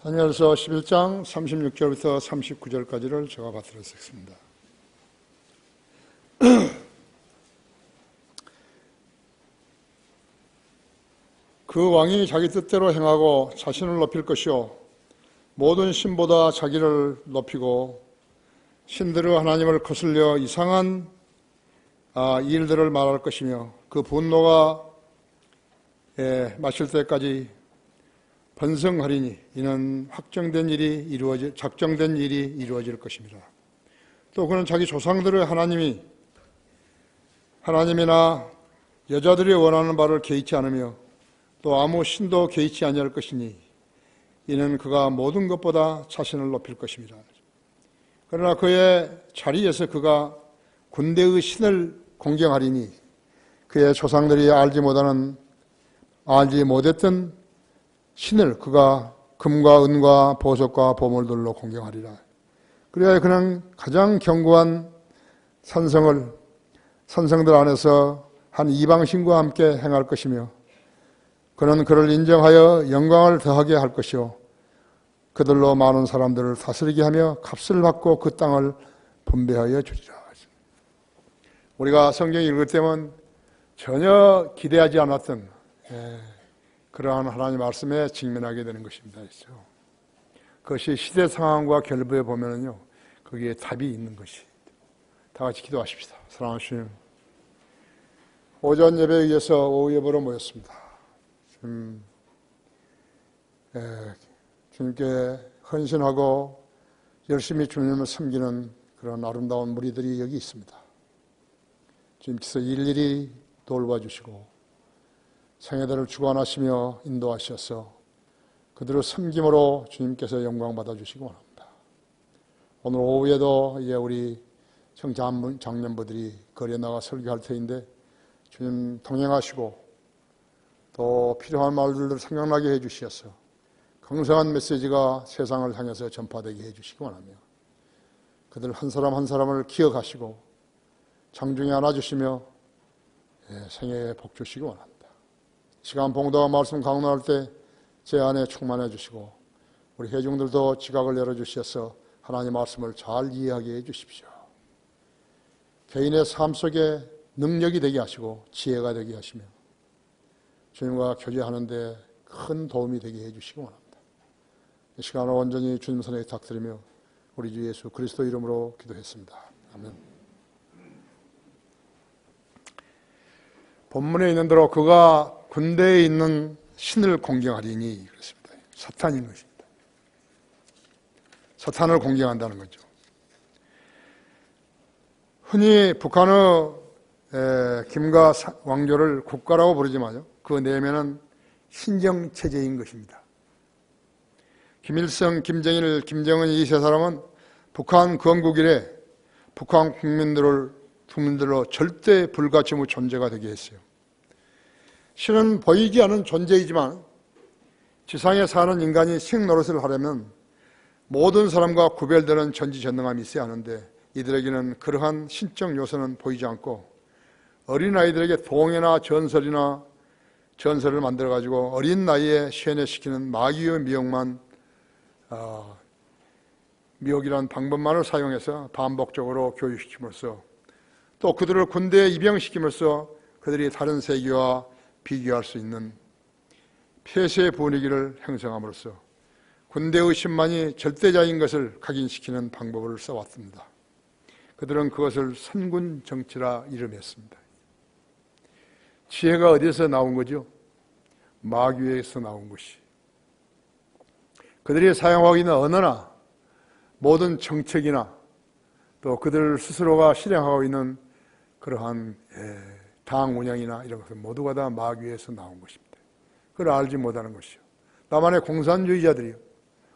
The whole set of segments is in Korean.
다니엘서 11장 36절부터 39절까지를 제가 받들어 읽습니다. 그 왕이 자기 뜻대로 행하고 자신을 높일 것이요 모든 신보다 자기를 높이고 신들의 하나님을 거슬려 이상한 일들을 말할 것이며 그 분노가 마칠 때까지 번성하리니 이는 작정된 일이 이루어질 것입니다. 또 그는 자기 조상들의 하나님이나 여자들이 원하는 바를 개의치 않으며 또 아무 신도 개의치 아니할 것이니 이는 그가 모든 것보다 자신을 높일 것입니다. 그러나 그의 자리에서 그가 군대의 신을 공경하리니 그의 조상들이 알지 못했던 신을 그가 금과 은과 보석과 보물들로 공경하리라. 그래야 그는 가장 견고한 산성들 안에서 한 이방신과 함께 행할 것이며 그는 그를 인정하여 영광을 더하게 할 것이요 그들로 많은 사람들을 다스리게 하며 값을 받고 그 땅을 분배하여 주리라. 우리가 성경 읽을 때면 전혀 기대하지 않았던 그러한 하나님의 말씀에 직면하게 되는 것입니다. 그것이 시대 상황과 결부해 보면요, 거기에 답이 있는 것이. 다 같이 기도하십시다. 사랑하시는 오전 예배에 의해서 오후 예배로 모였습니다. 주님께 헌신하고 열심히 주님을 섬기는 그런 아름다운 무리들이 여기 있습니다. 주님께서 일일이 돌봐주시고 생애들을 주관하시며 인도하셔서 그들을 섬김으로 주님께서 영광 받아주시기 원합니다. 오늘 오후에도 우리 청장년부들이 거리에 나가 설교할 터인데 주님 동행하시고 또 필요한 말들을 생각나게 해주셔서 강성한 메시지가 세상을 향해서 전파되게 해주시기 원하며 그들 한 사람 한 사람을 기억하시고 장중에 안아주시며 생애에 복 주시기 원합니다. 시간 봉도와 말씀 강론할 때 제 안에 충만해 주시고 우리 회중들도 지각을 열어주셔서 하나님의 말씀을 잘 이해하게 해 주십시오. 개인의 삶 속에 능력이 되게 하시고 지혜가 되게 하시며 주님과 교제하는 데 큰 도움이 되게 해 주시기 원합니다. 이 시간을 온전히 주님 손에 탁드리며 우리 주 예수 그리스도 이름으로 기도했습니다. 아멘. 본문에 있는 대로 그가 군대에 있는 신을 공경하리니 그렇습니다. 사탄인 것입니다. 사탄을 공경한다는 거죠. 흔히 북한의 김가 왕조를 국가라고 부르지만요, 그 내면은 신정체제인 것입니다. 김일성, 김정일, 김정은 이 세 사람은 북한 건국 이래 북한 국민들로 절대 불가침의 존재가 되게 했어요. 신은 보이지 않는 존재이지만 지상에 사는 인간이 식 노릇을 하려면 모든 사람과 구별되는 전지전능함이 있어야 하는데 이들에게는 그러한 신적 요소는 보이지 않고 어린아이들에게 동해나 전설을 만들어가지고 어린 나이에 세뇌시키는 마귀의 미혹이라는 방법만을 사용해서 반복적으로 교육시킴으로써 또 그들을 군대에 입영시킴으로써 그들이 다른 세계와 비교할 수 있는 폐쇄 분위기를 형성함으로써 군대의 신만이 절대자인 것을 각인시키는 방법을 써왔습니다. 그들은 그것을 선군 정치라 이름했습니다. 지혜가 어디서 나온 거죠? 마귀에서 나온 것이. 그들이 사용하고 있는 언어나 모든 정책이나 또 그들 스스로가 실행하고 있는 그러한 당 운영이나 이런 것은 모두가 다 마귀에서 나온 것입니다. 그걸 알지 못하는 것이요. 남한의 공산주의자들이요,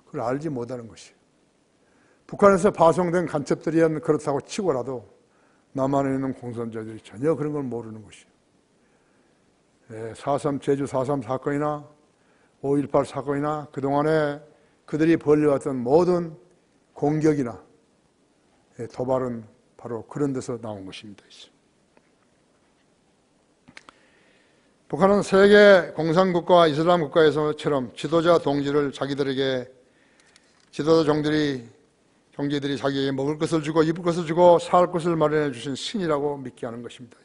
그걸 알지 못하는 것이요. 북한에서 파송된 간첩들이 그렇다고 치고라도 남한에 있는 공산주의자들이 전혀 그런 걸 모르는 것이요. 4.3 제주 4.3 사건이나 5.18 사건이나 그동안에 그들이 벌려왔던 모든 공격이나 도발은 바로 그런 데서 나온 것입니다. 북한은 세계 공산국가와 이슬람 국가에서처럼 지도자 동지를 자기들에게 지도자 종지들이 자기에게 먹을 것을 주고 입을 것을 주고 살 것을 마련해 주신 신이라고 믿게 하는 것입니다.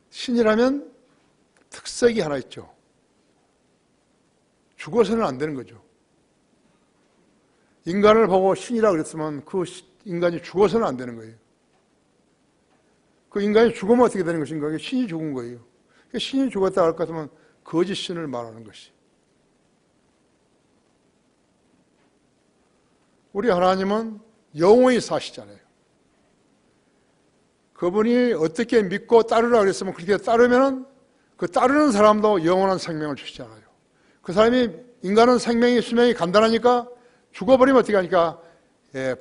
신이라면 특색이 하나 있죠. 죽어서는 안 되는 거죠. 인간을 보고 신이라고 그랬으면 그 인간이 죽어서는 안 되는 거예요. 그 인간이 죽으면 어떻게 되는 것인가? 신이 죽은 거예요. 신이 죽었다 할 것 같으면 거짓 신을 말하는 것이. 우리 하나님은 영원히 사시잖아요. 그분이 어떻게 믿고 따르라 그랬으면 그렇게 따르면 그 따르는 사람도 영원한 생명을 주시잖아요. 그 사람이 인간은 수명이 간단하니까 죽어버리면 어떻게 하니까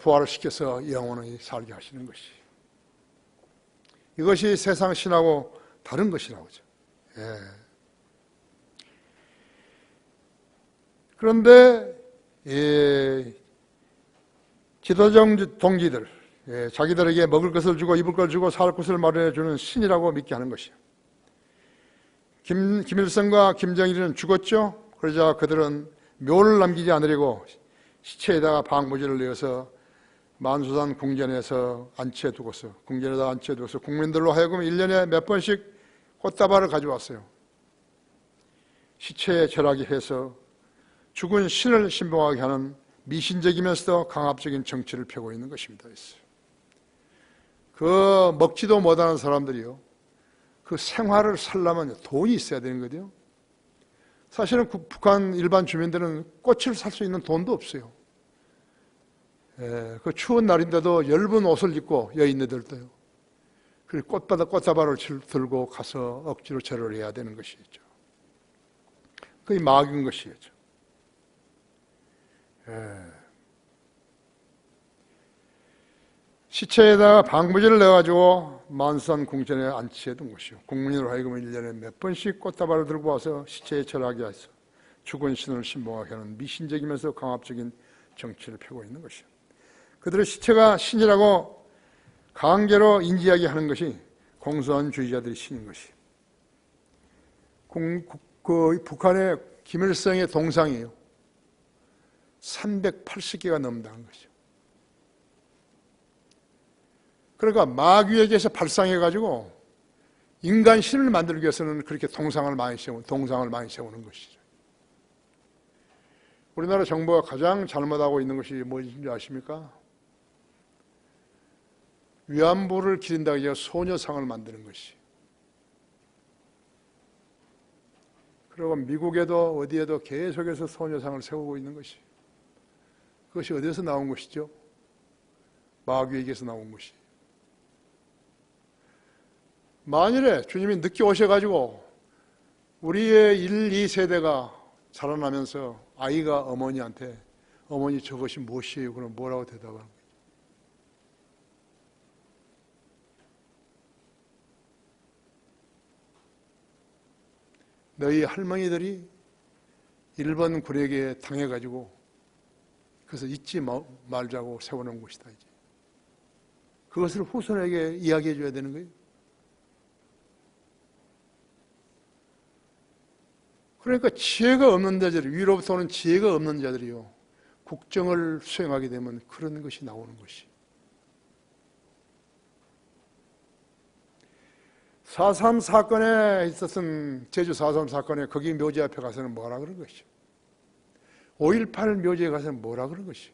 부활을 시켜서 영원히 살게 하시는 것이. 이것이 세상 신하고 다른 것이라고 하죠. 그런데 지도자 동지들, 자기들에게 먹을 것을 주고 입을 것을 주고 살 것을 마련해 주는 신이라고 믿게 하는 것이요. 김일성과 김정일은 죽었죠. 그러자 그들은 묘를 남기지 않으려고 시체에다가 방부제를 내어서 만수산 궁전에서 궁전에다 안치해두고서 국민들로 하여금 1년에 몇 번씩 꽃다발을 가져왔어요. 시체에 절하게 해서 죽은 신을 신봉하게 하는 미신적이면서도 강압적인 정치를 펴고 있는 것입니다. 그 먹지도 못하는 사람들이요, 그 생활을 살려면 돈이 있어야 되는 거죠. 사실은 북한 일반 주민들은 꽃을 살 수 있는 돈도 없어요. 그 추운 날인데도 얇은 옷을 입고 여인들도요. 그리고 꽃다발을 들고 가서 억지로 절을 해야 되는 것이죠. 그게 막인 것이죠. 시체에다가 방부제를 넣어가지고 만수산 궁전에 안치해 둔 것이요. 국민으로 하여금 1년에 몇 번씩 꽃다발을 들고 와서 시체에 절하게 해서 죽은 신을 신봉하게 하는 미신적이면서 강압적인 정치를 펴고 있는 것이요. 그들의 시체가 신이라고 강제로 인지하게 하는 것이 공산주의자들의 신인 것이. 북한의 김일성의 동상이에요. 380개가 넘는다는 것이죠. 그러니까 마귀에게서 발상해가지고 인간 신을 만들기 위해서는 그렇게 동상을 많이 세우는 것이죠. 우리나라 정부가 가장 잘못하고 있는 것이 무엇인지 아십니까? 위안부를 기린다고 해서 소녀상을 만드는 것이. 그리고 미국에도 어디에도 계속해서 소녀상을 세우고 있는 것이. 그것이 어디서 나온 것이죠? 마귀에게서 나온 것이. 만일에 주님이 늦게 오셔가지고 우리의 1, 2세대가 자라나면서 아이가 어머니한테 어머니 저것이 무엇이에요? 그럼 뭐라고 대답하는 거예요? 너희 할머니들이 일본 군에게 당해가지고 그래서 잊지 말자고 세워놓은 것이다. 이제. 그것을 후손에게 이야기해 줘야 되는 거예요. 그러니까 지혜가 없는 자들, 위로부터 오는 지혜가 없는 자들이요, 국정을 수행하게 되면 그런 것이 나오는 것이. 4.3 사건에 있었던, 제주 4.3 사건에 거기 묘지 앞에 가서는 뭐라 그런 것이죠. 5.18 묘지에 가서는 뭐라 그런 것이.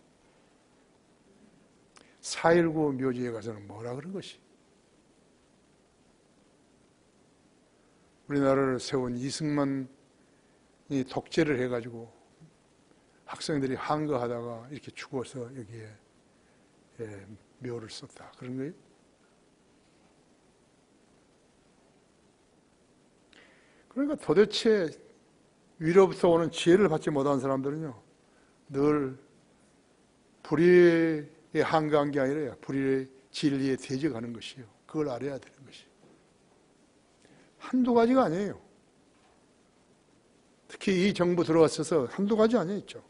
4.19 묘지에 가서는 뭐라 그런 것이. 우리나라를 세운 이승만이 독재를 해가지고 학생들이 항거하다가 이렇게 죽어서 여기에 묘를 썼다. 그런 거예요? 그러니까 도대체 위로부터 오는 지혜를 받지 못한 사람들은요, 늘 불의에 항거한 게 아니라 불의의 진리에 대적하는 것이요. 그걸 알아야 되는 것이. 한두 가지가 아니에요. 특히 이 정부 들어왔어서 한두 가지 아니었죠.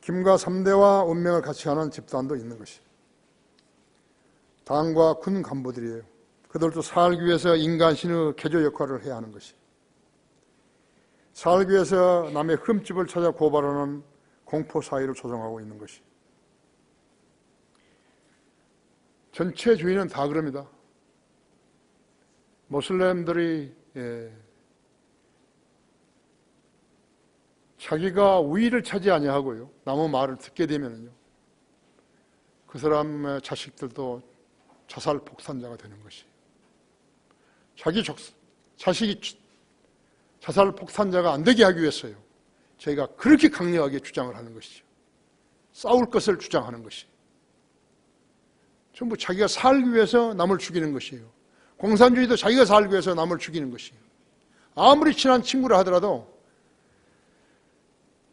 김과 3대와 운명을 같이 하는 집단도 있는 것이. 당과 군 간부들이에요. 그들도 살기 위해서 인간신의 개조 역할을 해야 하는 것이, 살기 위해서 남의 흠집을 찾아 고발하는 공포사회를 조성하고 있는 것이, 전체 주의는 다 그럽니다. 모슬렘들이 자기가 우위를 차지 아니하고요, 남의 말을 듣게 되면요, 그 사람의 자식들도 자살 폭탄자가 되는 것이, 자기 자식이 자살 폭탄자가 안 되게 하기 위해서요, 저희가 그렇게 강력하게 주장을 하는 것이죠. 싸울 것을 주장하는 것이 전부 자기가 살기 위해서 남을 죽이는 것이에요. 공산주의도 자기가 살기 위해서 남을 죽이는 것이에요. 아무리 친한 친구라 하더라도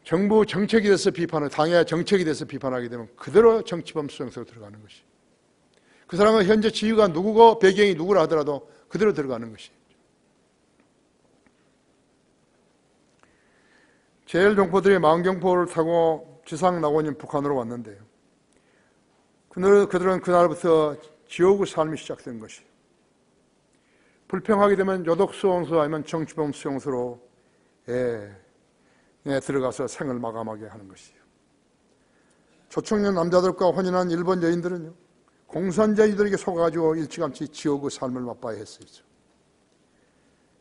정부 정책에 대해서 비판을, 당의 정책에 대해서 비판하게 되면 그대로 정치범 수용소로 들어가는 것이, 그 사람은 현재 지위가 누구고 배경이 누구라 하더라도 그대로 들어가는 것이. 제일동포들이 망경포를 타고 지상 낙원인 북한으로 왔는데요, 그들은 그날부터 지옥의 삶이 시작된 것이, 불평하게 되면 요독수용소 아니면 정치범 수용소로 들어가서 생을 마감하게 하는 것이에요. 조청년 남자들과 혼인한 일본 여인들은요, 공산주의들에게 속아가지고 일찌감치 지옥의 삶을 맛봐야 했어요.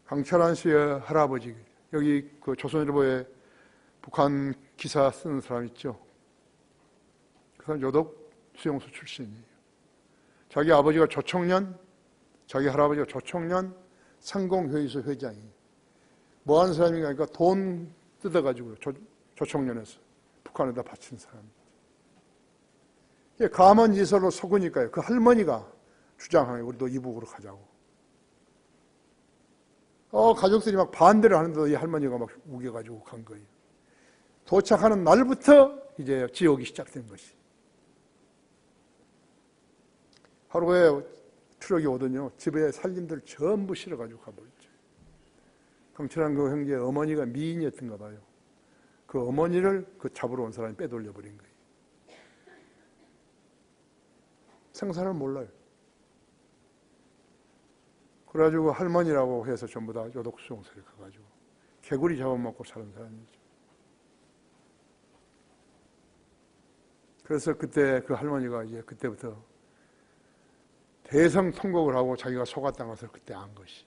강철한 씨의 할아버지, 여기 그 조선일보에 북한 기사 쓰는 사람 있죠. 그 사람 요독 수용소 출신이에요. 자기 아버지가 조청년, 자기 할아버지가 조청년 상공회의소 회장이에요. 뭐 하는 사람인가 하니까 돈 뜯어가지고 조청년에서 북한에다 바친 사람입니다. 가만이설로 속으니까요, 그 할머니가 주장하는 거예요. 우리도 이북으로 가자고. 가족들이 막 반대를 하는데도 이 할머니가 막 우겨가지고 간 거예요. 도착하는 날부터 이제 지옥이 시작된 것이. 하루에 트럭이 오더니요, 집에 살림들 전부 실어가지고 가버렸죠. 강철한 그 형제의 어머니가 미인이었던가 봐요. 그 어머니를 그 잡으러 온 사람이 빼돌려버린 거예요. 생사를 몰라요. 그래가지고 할머니라고 해서 전부 다 요독수용소에 가가지고 개구리 잡아먹고 사는 사람이죠. 그래서 그때 그 할머니가 이제 그때부터 대성통곡을 하고 자기가 속았다는 것을 그때 안 것이.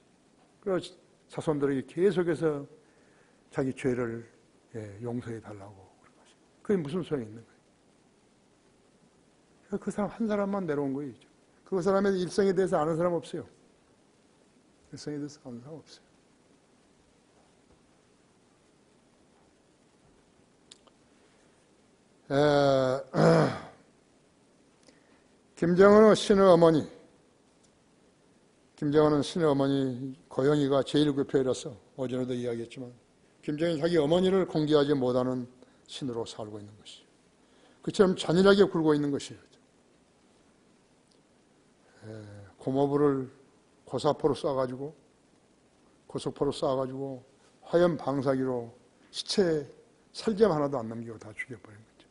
그래서 자손들에게 계속해서 자기 죄를 용서해 달라고 그런 것이. 그게 무슨 소용이 있는 거예요? 그 사람 한 사람만 내려온 거예요. 그 사람의 일생에 대해서 아는 사람 없어요. 일생에 대해서 아는 사람 없어요. 김정은의 신의 어머니, 김정은은 신의 어머니 고영이가 제1교표이라서 어제도 이야기했지만 김정은이 자기 어머니를 공개하지 못하는 신으로 살고 있는 것이죠. 그처럼 잔인하게 굴고 있는 것이에요. 고모부를 고사포로 쏴가지고, 고속포로 쏴가지고 화염 방사기로 시체 살점 하나도 안 남기고 다 죽여버린 거죠.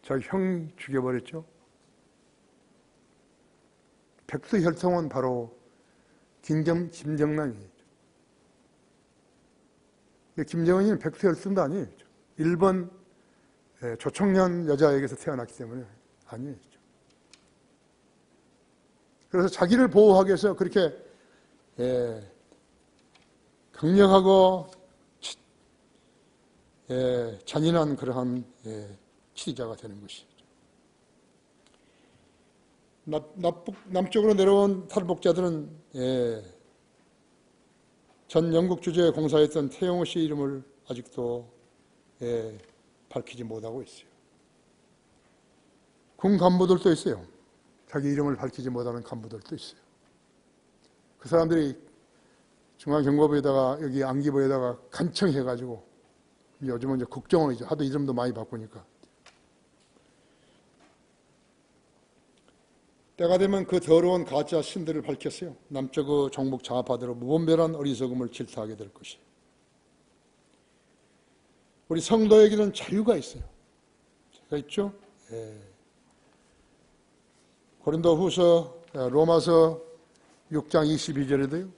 자기 형 죽여버렸죠. 백두혈통은 바로 김정남이에요. 김정은이는 백두혈통도 아니에요. 일본 조청년 여자에게서 태어났기 때문에 아니에요. 그래서 자기를 보호하기 위해서 그렇게 강력하고 잔인한 그러한 치리자가 되는 것이죠. 남쪽으로 내려온 탈북자들은 전 영국 주재에 공사했던 태영호 씨 이름을 아직도 밝히지 못하고 있어요. 군 간부들도 있어요. 자기 이름을 밝히지 못하는 간부들도 있어요. 그 사람들이 중앙경고부에다가 여기 안기부에다가 간청해가지고, 요즘은 이제 국정원이죠. 하도 이름도 많이 바꾸니까. 때가 되면 그 더러운 가짜 신들을 밝혔어요. 남쪽의 종북 좌파들의 무분별한 어리석음을 질타하게 될 것이. 우리 성도에게는 자유가 있어요. 자유가 있죠? 고린도후서, 로마서 6장 22절에도요.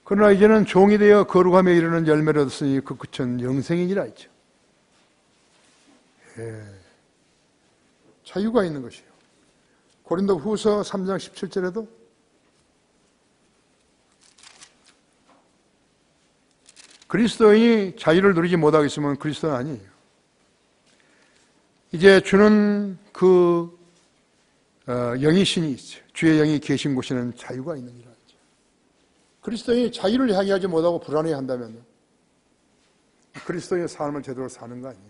그러나 이제는 종이 되어 거룩함에 이르는 열매를 얻었으니 그 끝은 영생이니라 했죠. 자유가 있는 것이에요. 고린도 후서 3장 17절에도 그리스도인이 자유를 누리지 못하겠으면 그리스도는 아니에요. 이제 주는 그 영이 신이 있어요. 주의 영이 계신 곳에는 자유가 있느니라. 그리스도인이 자유를 향유하지 못하고 불안해한다면 그리스도인의 삶을 제대로 사는 거 아니에요.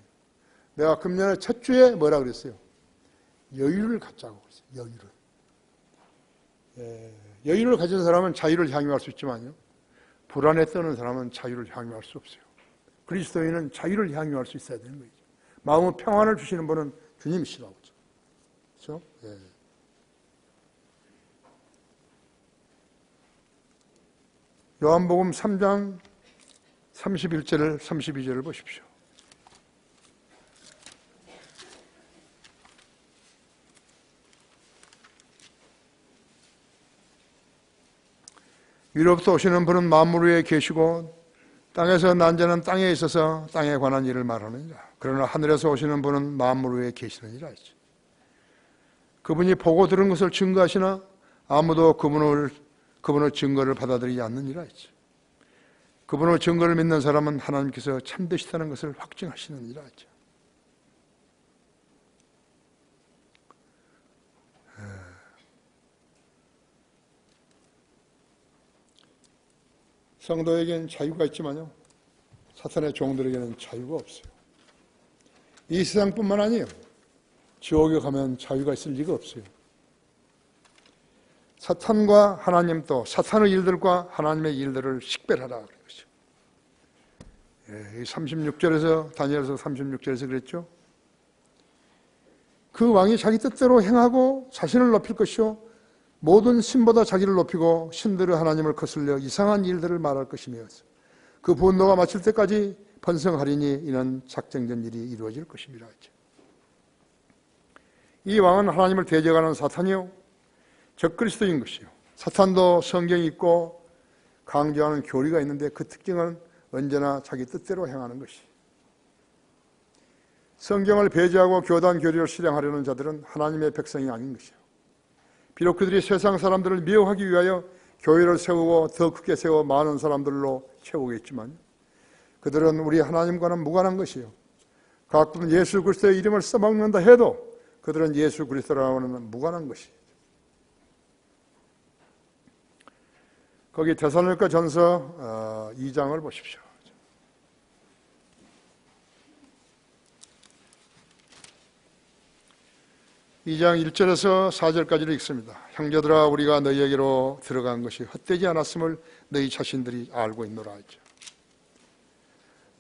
내가 금년에 첫 주에 뭐라 그랬어요? 여유를 갖자고 그랬어요. 여유를. 여유를 가진 사람은 자유를 향유할 수 있지만요. 불안에 떠는 사람은 자유를 향유할 수 없어요. 그리스도인은 자유를 향유할 수 있어야 되는 거죠. 마음의 평안을 주시는 분은 주님이시라고. 그렇죠? 요한복음 3장 31절 32절을 보십시오. 위로부터 오시는 분은 만물 위에 계시고 땅에서 난 자는 땅에 있어서 땅에 관한 일을 말하느니라. 그러나 하늘에서 오시는 분은 만물 위에 계시느니라. 그분이 보고 들은 것을 증거하시나 아무도 그분의 증거를 받아들이지 않느니라 했죠. 그분의 증거를 믿는 사람은 하나님께서 참되시다는 것을 확증하시느니라 했죠. 성도에게는 자유가 있지만요, 사탄의 종들에게는 자유가 없어요. 이 세상뿐만 아니에요. 지옥에 가면 자유가 있을 리가 없어요. 사탄과 하나님 또 사탄의 일들과 하나님의 일들을 식별하라 그런 것이죠. 36절에서 다니엘서 36절에서 그랬죠. 그 왕이 자기 뜻대로 행하고 자신을 높일 것이요 모든 신보다 자기를 높이고 신들의 하나님을 거슬려 이상한 일들을 말할 것이며 그 분노가 마칠 때까지 번성하리니 이는 작정된 일이 이루어질 것입니다. 이 왕은 하나님을 대적하는 사탄이요 적그리스도인 것이요. 사탄도 성경이 있고 강조하는 교리가 있는데 그 특징은 언제나 자기 뜻대로 행하는 것이. 성경을 배제하고 교단 교리를 실행하려는 자들은 하나님의 백성이 아닌 것이요. 비록 그들이 세상 사람들을 미워하기 위하여 교회를 세우고 더 크게 세워 많은 사람들로 채우겠지만 그들은 우리 하나님과는 무관한 것이요. 가끔 예수 그리스도의 이름을 써먹는다 해도 그들은 예수 그리스도라고는 무관한 것이에요. 거기 데살로니가 전서 2장을 보십시오. 2장 1절에서 4절까지를 읽습니다. 형제들아 우리가 너희에게로 들어간 것이 헛되지 않았음을 너희 자신들이 알고 있노라 했죠.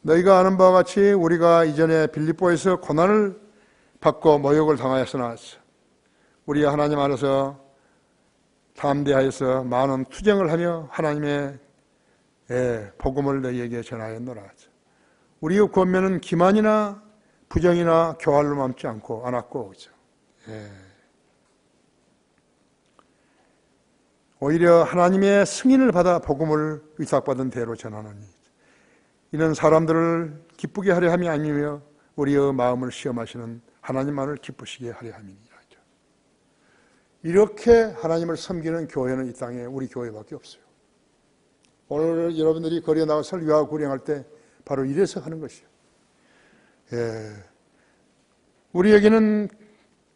너희가 아는 바와 같이 우리가 이전에 빌립보에서 고난을 받고 모욕을 당하였으나 우리 하나님 안에서 담대하여서 많은 투쟁을 하며 하나님의 복음을 너희에게 전하였노라. 우리의 권면은 기만이나 부정이나 교활로 남지 않았고 오히려 하나님의 승인을 받아 복음을 위탁받은 대로 전하노니 이는 사람들을 기쁘게 하려 함이 아니며 우리의 마음을 시험하시는 하나님만을 기쁘시게 하려 함이니라. 이렇게 하나님을 섬기는 교회는 이 땅에 우리 교회밖에 없어요. 오늘 여러분들이 거리에 나가 설교하고 구령할 때 바로 이래서 하는 것이에요. 우리에게는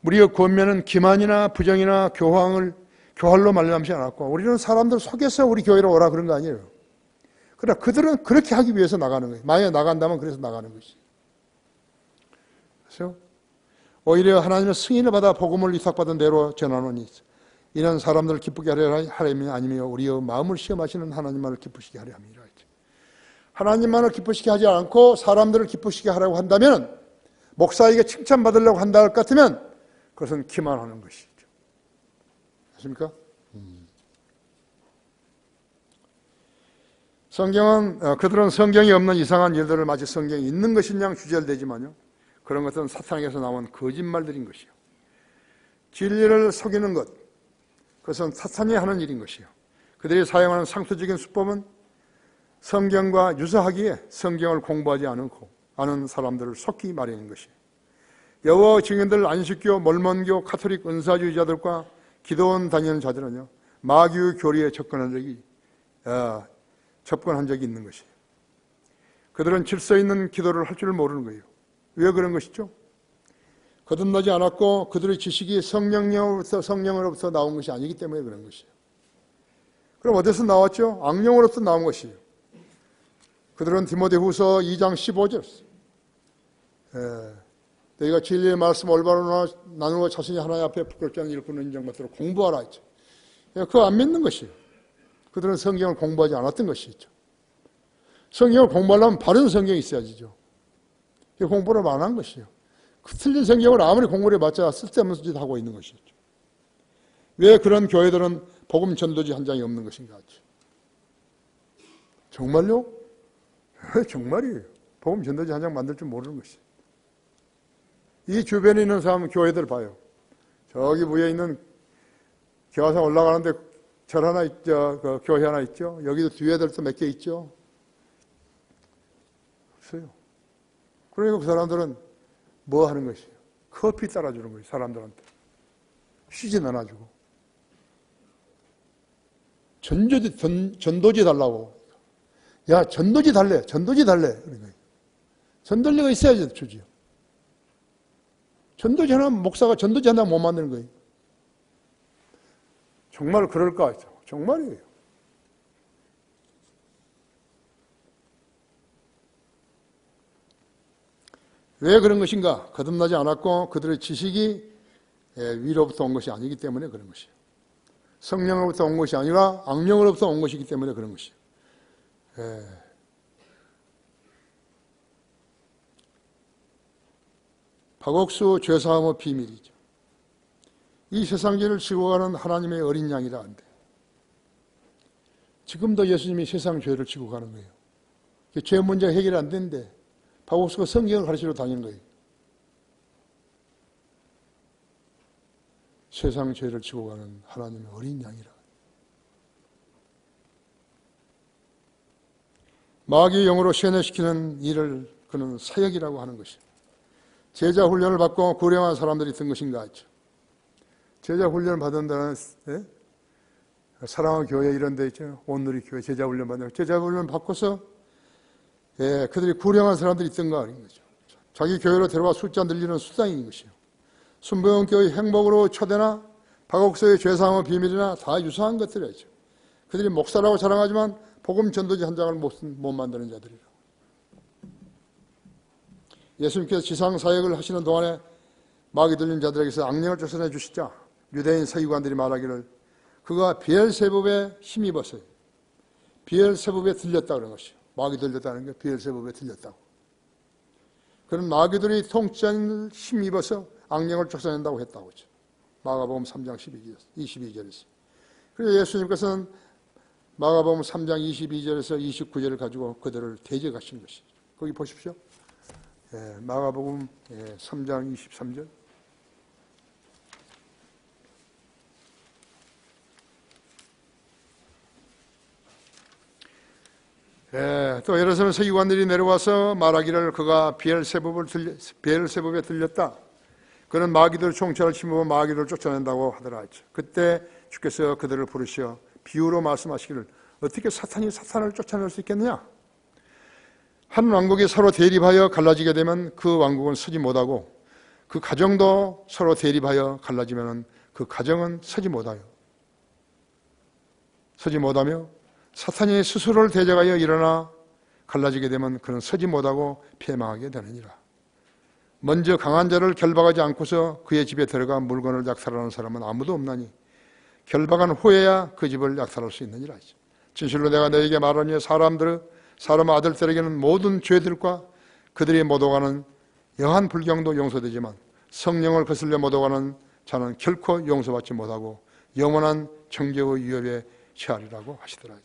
우리의 권면은 기만이나 부정이나 교활로 말미암지 않았고 우리는 사람들 속에서 우리 교회로 오라 그런 거 아니에요. 그러나 그들은 그렇게 하기 위해서 나가는 거예요. 만약에 나간다면 그래서 나가는 것이죠. 그래서 오히려 하나님의 승인을 받아 복음을 위탁받은 대로 전하노니 이는 사람들을 기쁘게 하려 함이 아니며 우리의 마음을 시험하시는 하나님만을 기쁘시게 하려 함이라. 하나님만을 기쁘시게 하지 않고 사람들을 기쁘시게 하라고 한다면 목사에게 칭찬받으려고 한다 할 것 같으면 그것은 기만하는 것이죠. 아십니까? 성경은 그들은 성경이 없는 이상한 일들을 마치 성경이 있는 것인 양 주절되지만요. 그런 것은 사탄에게서 나온 거짓말들인 것이요. 진리를 속이는 것, 그것은 사탄이 하는 일인 것이요. 그들이 사용하는 상투적인 수법은 성경과 유사하기에 성경을 공부하지 않은 사람들을 속기 마련인 것이에요. 여호와 증인들, 안식교, 몰몬교, 카톨릭 은사주의자들과 기도원 다니는 자들은요, 마귀의 교리에 접근한 적이 있는 것이에요. 그들은 질서 있는 기도를 할 줄 모르는 거예요. 왜 그런 것이죠? 거듭나지 않았고 그들의 지식이 성령으로부터 나온 것이 아니기 때문에 그런 것이에요. 그럼 어디서 나왔죠? 악령으로부터 나온 것이에요. 그들은 디모데후서 2장 15절 너희가 진리의 말씀 올바로 나누어 자신이 하나님 앞에 부끄럽지 않은 일꾼을 인정받도록 공부하라 했죠. 그거 안 믿는 것이에요. 그들은 성경을 공부하지 않았던 것이죠. 성경을 공부하려면 바른 성경이 있어야지죠. 공부를 안 한 것이에요. 그 틀린 성경을 아무리 공부를 해봤자 쓸데없는 짓 하고 있는 것이죠. 왜 그런 교회들은 복음 전도지 한 장이 없는 것인가 하죠. 정말요? 정말이에요. 복음 전도지 한 장 만들 줄 모르는 것이에요. 이 주변에 있는 사람 교회들 봐요. 저기 위에 있는 교화상 올라가는데 절 하나 있죠. 그 교회 하나 있죠. 여기도 뒤에들도 몇 개 있죠. 없어요. 그러니까 그 사람들은 뭐 하는 것이에요? 커피 따라주는 거예요. 사람들한테. 쉬진 않아주고. 전도지 달라고. 야, 전도지 달래. 전도지 달래. 그러니까. 전도지가 있어야지 주지요. 전도지 하나, 목사가 전도지 하나 못 만드는 거예요. 정말 그럴까? 정말이에요. 왜 그런 것인가? 거듭나지 않았고 그들의 지식이 위로부터 온 것이 아니기 때문에 그런 것이에요. 성령으로부터 온 것이 아니라 악령으로부터 온 것이기 때문에 그런 것이에요. 박옥수 죄사함의 비밀이죠. 이 세상 죄를 지고 가는 하나님의 어린 양이라 한대. 지금도 예수님이 세상 죄를 지고 가는 거예요. 죄 문제가 해결이 안 되는데 박옥수가 성경을 가르치러 다니는 거예요. 세상 죄를 지고 가는 하나님의 어린 양이라. 마귀의 영으로 세뇌시키는 일을 그는 사역이라고 하는 것이에요. 제자 훈련을 받고 구령한 사람들이 있던 것인가 하죠. 제자 훈련을 받은 데는 사랑의 교회 이런 데 있죠. 온누리 교회 제자 훈련 받는 제자 훈련 받고서 그들이 구령한 사람들이 있던가 하는 거죠. 자기 교회로 데려와 숫자 늘리는 수단인 것이에요. 순복음교회 행복으로 초대나 박옥서의 죄사함의 비밀이나 다 유사한 것들이죠. 그들이 목사라고 자랑하지만 복음 전도지 한 장을 못 만드는 자들이라. 예수님께서 지상 사역을 하시는 동안에 마귀 들린 자들에게서 악령을 쫓아내 주시자 유대인 서기관들이 말하기를 그가 비엘세붑에 힘입었어요. 비엘세붑에 들렸다 그런 것이요. 마귀 들렸다는 게 비엘세붑에 들렸다고. 그런 마귀들이 통치자를 힘입어서 악령을 쫓아낸다고 했다고 하죠. 마가복음 3장 22절에서. 그래서 예수님께서는 마가복음 3장 22절에서 29절을 가지고 그들을 대적하신 것이죠. 거기 보십시오. 마가복음 3장 23절. 또 예루살렘 서기관들이 내려와서 말하기를 그가 비엘세붑에 들렸다. 그는 마귀들 총체를 침범하고 마귀를 쫓아낸다고 하더라. 그때 주께서 그들을 부르시어 비유로 말씀하시기를 어떻게 사탄이 사탄을 쫓아낼 수 있겠느냐? 한 왕국이 서로 대립하여 갈라지게 되면 그 왕국은 서지 못하고 그 가정도 서로 대립하여 갈라지면 그 가정은 서지 못하며 사탄이 스스로를 대적하여 일어나 갈라지게 되면 그는 서지 못하고 패망하게 되느니라. 먼저 강한 자를 결박하지 않고서 그의 집에 들어가 물건을 약탈하는 사람은 아무도 없나니 결박한 후에야 그 집을 약탈할 수 있느니라. 진실로 내가 너에게 말하니 사람 아들들에게는 모든 죄들과 그들이 못 오가는 영한 불경도 용서되지만 성령을 거슬려 못 오가는 자는 결코 용서받지 못하고 영원한 정죄의 위협에 처하리라고 하시더라.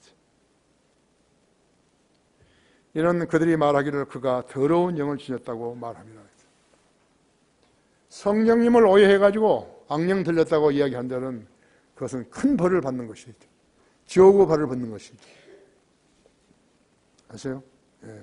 이는 그들이 말하기를 그가 더러운 영을 지녔다고 말합니다. 성령님을 오해해가지고 악령 들렸다고 이야기한 자는 그것은 큰 벌을 받는 것이죠. 지옥의 벌을 받는 것이죠. 아세요? 예.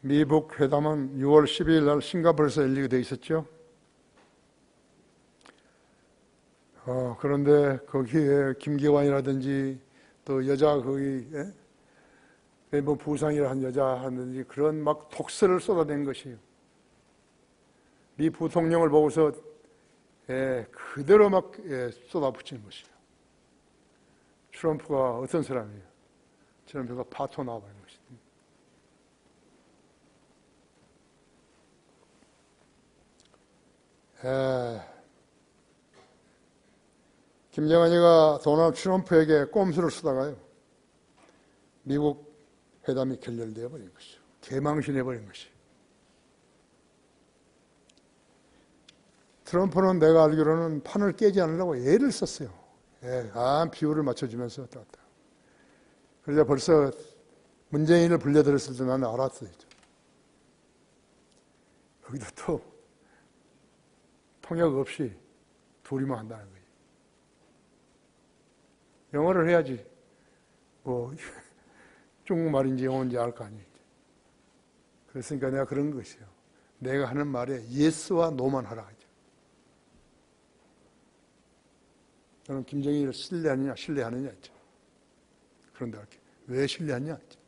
미북 회담은 6월 12일 날 싱가포르에서 열리게 돼 있었죠. 그런데 거기에 김기환이라든지 또 여자 거기 뭐 부상이라 한 여자 하든지 그런 막 독설을 쏟아낸 것이에요. 미 부통령을 보고서 그대로 막 쏟아붙이는 것이에요. 트럼프가 어떤 사람이에요? 트럼프가 파토 나와버린 것이죠. 김정은이가 도널드 트럼프에게 꼼수를 쓰다가요, 미국 회담이 결렬되어 버린 것이죠. 개망신해 버린 것이죠. 트럼프는 내가 알기로는 판을 깨지 않으려고 애를 썼어요. 비율을 맞춰주면서. 그러자 벌써 문재인을 불려들였을 때 나는 알았어요. 거기도 또 통역 없이 둘이만 한다는 거예요. 영어를 해야지 뭐 중국말인지 영어인지 알 거 아니에요. 그랬으니까 내가 그런 것이에요. 내가 하는 말에 예스와 노만 하라 하죠. 저는 김정일을 신뢰하느냐 신뢰하느냐 했죠. 그런데 왜 신뢰하냐 했죠.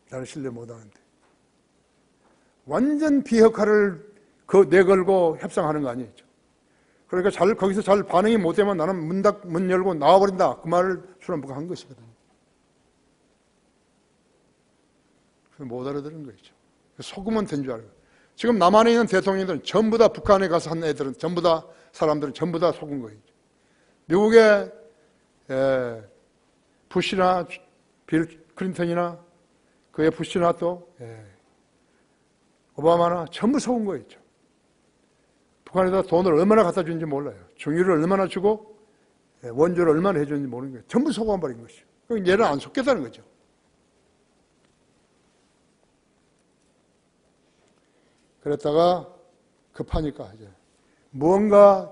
나는 신뢰 못하는데. 완전 비핵화를 내걸고 협상하는 거 아니에요. 그러니까 거기서 잘 반응이 못되면 나는 문 열고 나와버린다. 그 말을 트럼프가 한 것이거든요. 그래서 못 알아들은 거죠. 속으면 된 줄 알아요. 지금 남한에 있는 대통령들은 전부 다 북한에 가서 한 애들은 전부 다 사람들은 전부 다 속은 거예요. 미국의 부시나 빌 클린턴이나 그의 부시나 또 오바마나 전부 속은 거예요. 북한에다 돈을 얼마나 갖다 주는지 몰라요. 중유를 얼마나 주고 원조를 얼마나 해주는지 모르는 거예요. 전부 속아버린 것이죠. 그럼 얘는 안 속겠다는 거죠. 그랬다가 급하니까 이제 무언가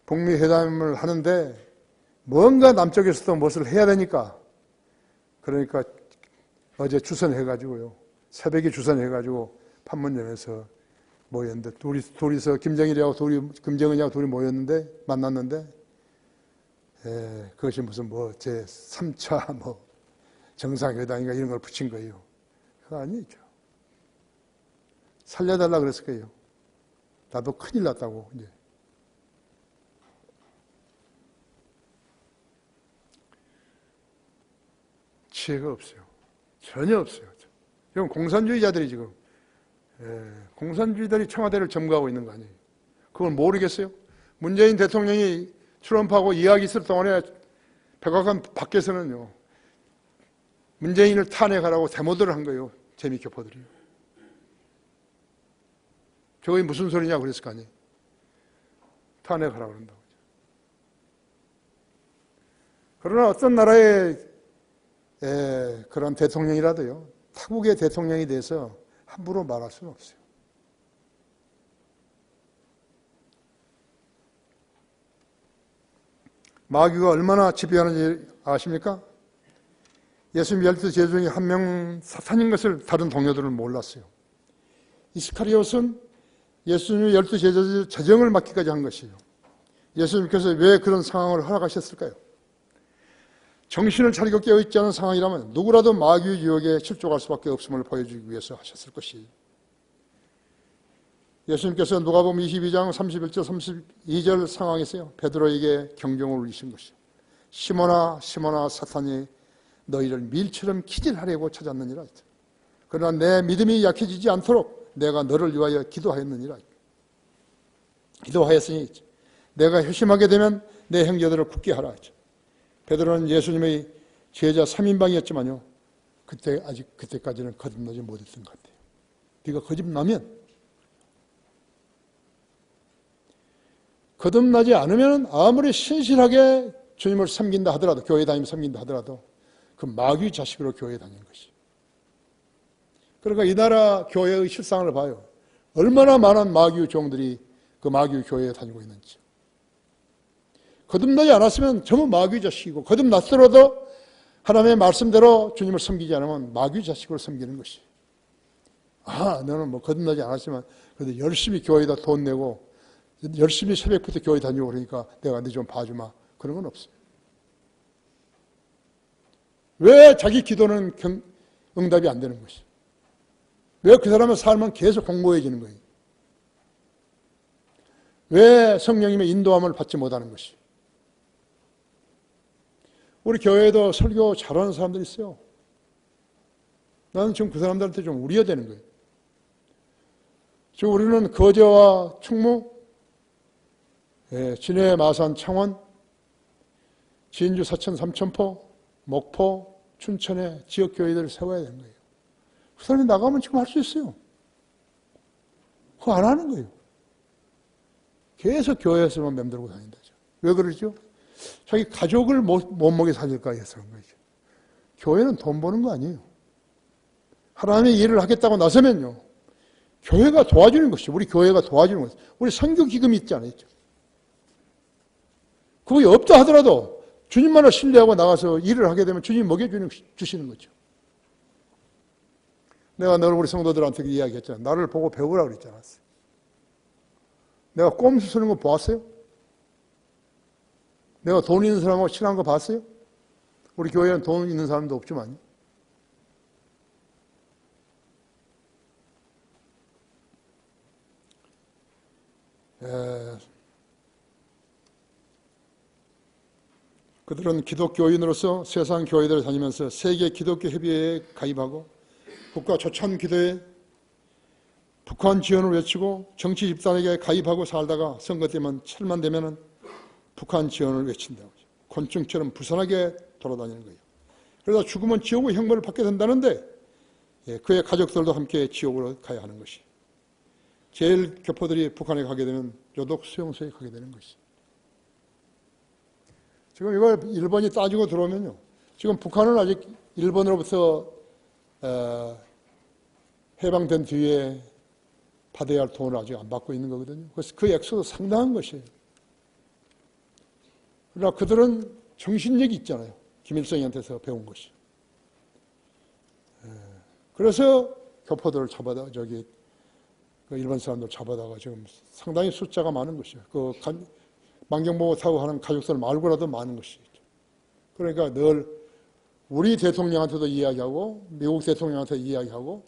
북미 회담을 하는데 뭔가 남쪽에서도 무엇을 해야 되니까 그러니까 어제 주선해가지고요. 새벽에 주선해가지고 판문점에서 모였는데 둘이서 김정일이하고 김정은이하고 둘이 모였는데 만났는데 그것이 무슨 제 3차 정상회담인가 이런 걸 붙인 거예요. 그거 아니죠. 살려달라 그랬을 거예요. 나도 큰일 났다고 이제. 지혜가 없어요. 전혀 없어요. 이건 공산주의자들이 지금 공산주의자들이 청와대를 점거하고 있는 거 아니에요. 그걸 모르겠어요? 문재인 대통령이 트럼프하고 이야기 있을 동안에 백악관 밖에서는요. 문재인을 탄핵하라고 데모들을 한 거예요. 재미교포들이요. 저게 무슨 소리냐 그랬을 거 아니에요. 탄핵하라고 그런다고. 그러나 어떤 나라의 그런 대통령이라도요. 타국의 대통령에 대해서 함부로 말할 수는 없어요. 마귀가 얼마나 지배하는지 아십니까? 예수님 12제자 중에 한 명 사탄인 것을 다른 동료들은 몰랐어요. 이스카리옷은 예수님의 12제자 재정을 맡기까지 한 것이에요. 예수님께서 왜 그런 상황을 허락하셨을까요? 정신을 차리고 깨어있지 않은 상황이라면 누구라도 마귀의 유혹에 실족할 수밖에 없음을 보여주기 위해서 하셨을 것이에요. 예수님께서 누가복음 22장 31절 32절 상황에서요. 베드로에게 경종을 울리신 것이요. 시몬아 시몬아 사탄이 너희를 밀처럼 키질하려고 찾았느니라. 그러나 내 믿음이 약해지지 않도록 내가 너를 위하여 기도하였느니라. 기도하였으니 내가 회심하게 되면 내 형제들을 굳게 하라. 베드로는 예수님의 제자 3인방이었지만요. 그때까지는 거듭나지 못했던 것 같아요. 네가 거듭나면, 거듭나지 않으면 아무리 신실하게 주님을 섬긴다 하더라도, 교회 다니며 섬긴다 하더라도 그 마귀 자식으로 교회에 다니는 것이. 그러니까 이 나라 교회의 실상을 봐요. 얼마나 많은 마귀의 종들이 그 마귀의 교회에 다니고 있는지. 거듭나지 않았으면 전부 마귀 자식이고, 거듭났더라도 하나님의 말씀대로 주님을 섬기지 않으면 마귀 자식으로 섬기는 것이. 너는 뭐 거듭나지 않았지만 그래도 열심히 교회에다 돈 내고 열심히 새벽부터 교회 다니고 그러니까 내가 너 좀 봐주마. 그런 건 없어요. 왜 자기 기도는 응답이 안 되는 것이? 왜 그 사람의 삶은 계속 공고해지는 거예요? 왜 성령님의 인도함을 받지 못하는 것이? 우리 교회에도 설교 잘하는 사람들이 있어요. 나는 지금 그 사람들한테 좀 우려되는 거예요. 지금 우리는 거제와 충무, 진해, 마산, 창원, 진주, 사천, 삼천포, 목포, 춘천에 지역교회들을 세워야 되는 거예요. 그 사람이 나가면 지금 할 수 있어요. 그거 안 하는 거예요. 계속 교회에서만 맴돌고 다닌다죠. 왜 그러죠? 자기 가족을 못 먹여 살릴까 해서 그런 거죠. 교회는 돈 버는 거 아니에요. 하나님의 일을 하겠다고 나서면요, 교회가 도와주는 것이죠. 우리 교회가 도와주는 것이죠. 우리 선교 기금이 있지 않아요? 그게 없다 하더라도 주님만을 신뢰하고 나가서 일을 하게 되면 주님이 먹여주시는 거죠. 내가 늘 우리 성도들한테 이야기했잖아. 나를 보고 배우라 그랬지 않았어요? 내가 꼼수 쓰는 거 보았어요? 내가 돈 있는 사람하고 친한 거 봤어요? 우리 교회는 돈 있는 사람도 없지만요. 그들은 기독교인으로서 세상 교회들을 다니면서 세계 기독교 협의회에 가입하고 국가 조찬 기도에 북한 지원을 외치고 정치 집단에게 가입하고 살다가 선거 때만 철만 되면은 북한 지원을 외친다고. 곤충처럼 부산하게 돌아다니는 거예요. 그러다 죽으면 지옥의 형벌을 받게 된다는데 그의 가족들도 함께 지옥으로 가야 하는 것이. 제일 교포들이 북한에 가게 되면 요독 수용소에 가게 되는 것이. 지금 이걸 일본이 따지고 들어오면요. 지금 북한은 아직 일본으로부터 해방된 뒤에 받아야 할 돈을 아직 안 받고 있는 거거든요. 그래서 그 액수도 상당한 것이에요. 그러나 그들은 정신력이 있잖아요. 김일성한테서 배운 것이. 그래서 교포들을 잡아다, 그 일본 사람들 잡아다가 지금 상당히 숫자가 많은 것이에요. 그 만경보호 타고 하는 가족들 말고라도 많은 것이죠. 그러니까 늘 우리 대통령한테도 이야기하고 미국 대통령한테 이야기하고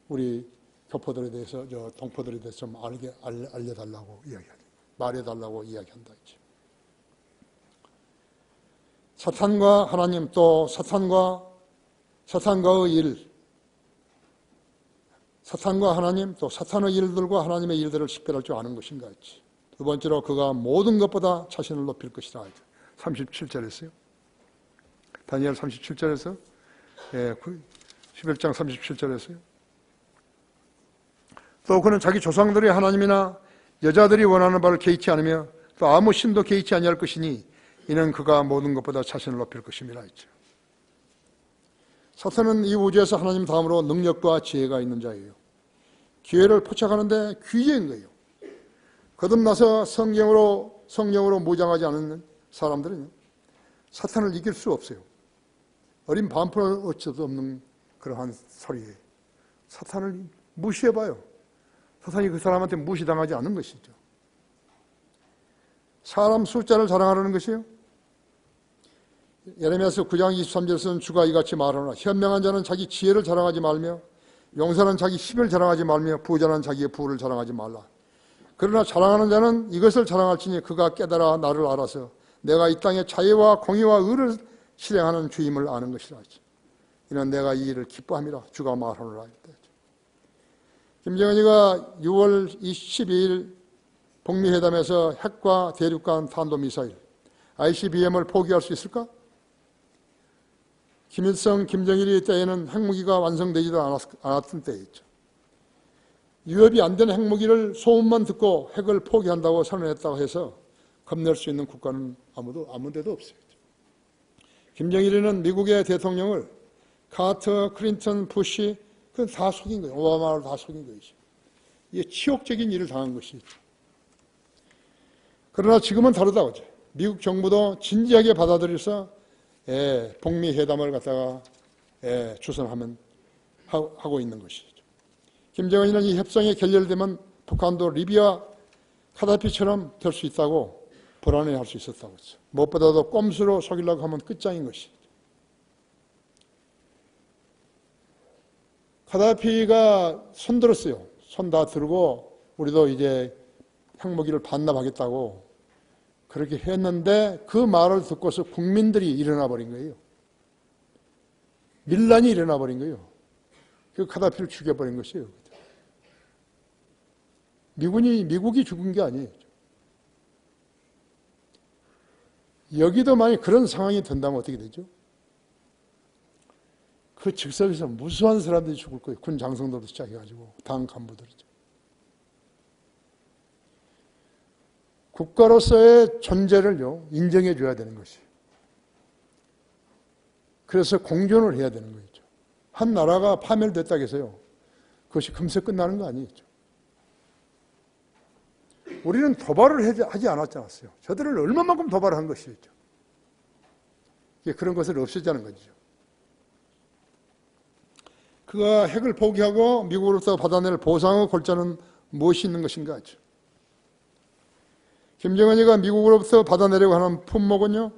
우리 교포들에 대해서 동포들에 대해서 좀 알려달라고 이야기하죠. 말해달라고 이야기한다 했죠. 사탄과 하나님 또 사탄과의 일, 사탄과 하나님 또 사탄의 일들과 하나님의 일들을 식별할 줄 아는 것인가 했지. 두 번째로 그가 모든 것보다 자신을 높일 것이다. 37절에서요. 다니엘 37절에서 11장 37절에서요. 또 그는 자기 조상들이 하나님이나 여자들이 원하는 바를 개의치 않으며 또 아무 신도 개의치 아니할 것이니 이는 그가 모든 것보다 자신을 높일 것임이라 했죠. 사탄은 이 우주에서 하나님 다음으로 능력과 지혜가 있는 자예요. 기회를 포착하는데 귀재인 거예요. 거듭나서 성령으로 무장하지 않은 사람들은 사탄을 이길 수 없어요. 어린 반포는 어쩌도 없는 그러한 소리예요. 사탄을 무시해봐요. 사탄이 그 사람한테 무시당하지 않는 것이죠. 사람 숫자를 자랑하라는 것이에요. 예레미야서 9장 23절에서는 주가 이같이 말하노라. 현명한 자는 자기 지혜를 자랑하지 말며 용사는 자기 힘을 자랑하지 말며 부자는 자기의 부를 자랑하지 말라. 그러나 자랑하는 자는 이것을 자랑할지니 그가 깨달아 나를 알아서 내가 이 땅에 자애와 공의와 의를 실행하는 주임을 아는 것이라. 이는 내가 이 일을 기뻐함이라 주가 말하노라. 김정은이가 6월 12일 북미회담에서 핵과 대륙간 탄도미사일 ICBM을 포기할 수 있을까? 김일성, 김정일이 때에는 핵무기가 완성되지도 않았던 때였죠. 유업이 안 되는 핵무기를 소문만 듣고 핵을 포기한다고 선언했다고 해서 겁낼 수 있는 국가는 아무 데도 없어요. 김정일이는 미국의 대통령을 카터, 클린턴, 부시 그건 다 속인 거예요. 오바마를 다 속인 거죠. 이게 치욕적인 일을 당한 것이죠. 그러나 지금은 다르다고 하죠. 미국 정부도 진지하게 받아들여서 북미 회담을 갖다가 하고 있는 것이죠. 김정은이는 이 협상이 결렬되면 북한도 리비아 카다피처럼 될 수 있다고 불안해할 수 있었다고 했죠. 무엇보다도 꼼수로 속이려고 하면 끝장인 것이죠. 카다피가 손들었어요. 손 다 들고 우리도 이제 핵무기를 반납하겠다고 그렇게 했는데 그 말을 듣고서 국민들이 일어나 버린 거예요. 밀란이 일어나 버린 거예요. 그 카다피를 죽여버린 것이에요. 미국이 죽은 게 아니에요. 여기도 만약 그런 상황이 된다면 어떻게 되죠? 그 즉석에서 무수한 사람들이 죽을 거예요. 군 장성들부터 시작해가지고 당 간부들이죠. 국가로서의 존재를요 인정해 줘야 되는 것이에요. 그래서 공존을 해야 되는 거죠. 한 나라가 파멸됐다고 해서요 그것이 금세 끝나는 거 아니겠죠. 우리는 도발을 하지 않았잖아요. 저들을 얼마만큼 도발을 한 것이죠. 그런 것을 없애자는 거죠. 그가 핵을 포기하고 미국으로부터 받아낼 보상의 골자는 무엇이 있는 것인가 하죠. 김정은이가 미국으로부터 받아내려고 하는 품목은요,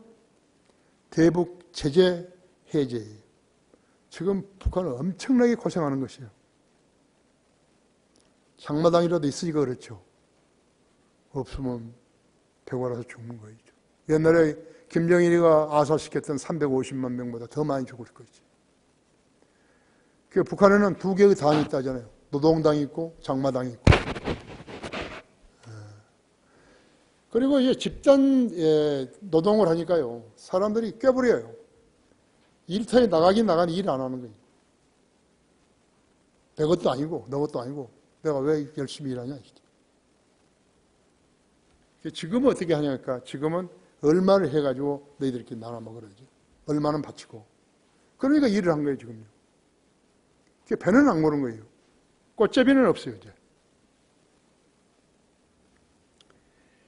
대북 제재 해제예요. 지금 북한은 엄청나게 고생하는 것이에요. 장마당이라도 있으니까 그렇죠. 없으면 배고라서 죽는 거죠. 옛날에 김정일이가 아사시켰던 350만 명보다 더 많이 죽을 거지. 그 북한에는 두 개의 당이 있다잖아요. 노동당이 있고 장마당이 있고. 그리고 이제 집단 노동을 하니까요. 사람들이 꿰부려요. 일터에 나가긴 나가니 일 안 하는 거예요. 내 것도 아니고 너 것도 아니고 내가 왜 열심히 일하냐. 지금은 어떻게 하냐니까 지금은 얼마를 해가지고 너희들 이렇게 나눠 먹으라지. 얼마는 바치고. 그러니까 일을 한 거예요 지금요. 배는 안 고른 거예요. 꽃제비는 없어요 이제.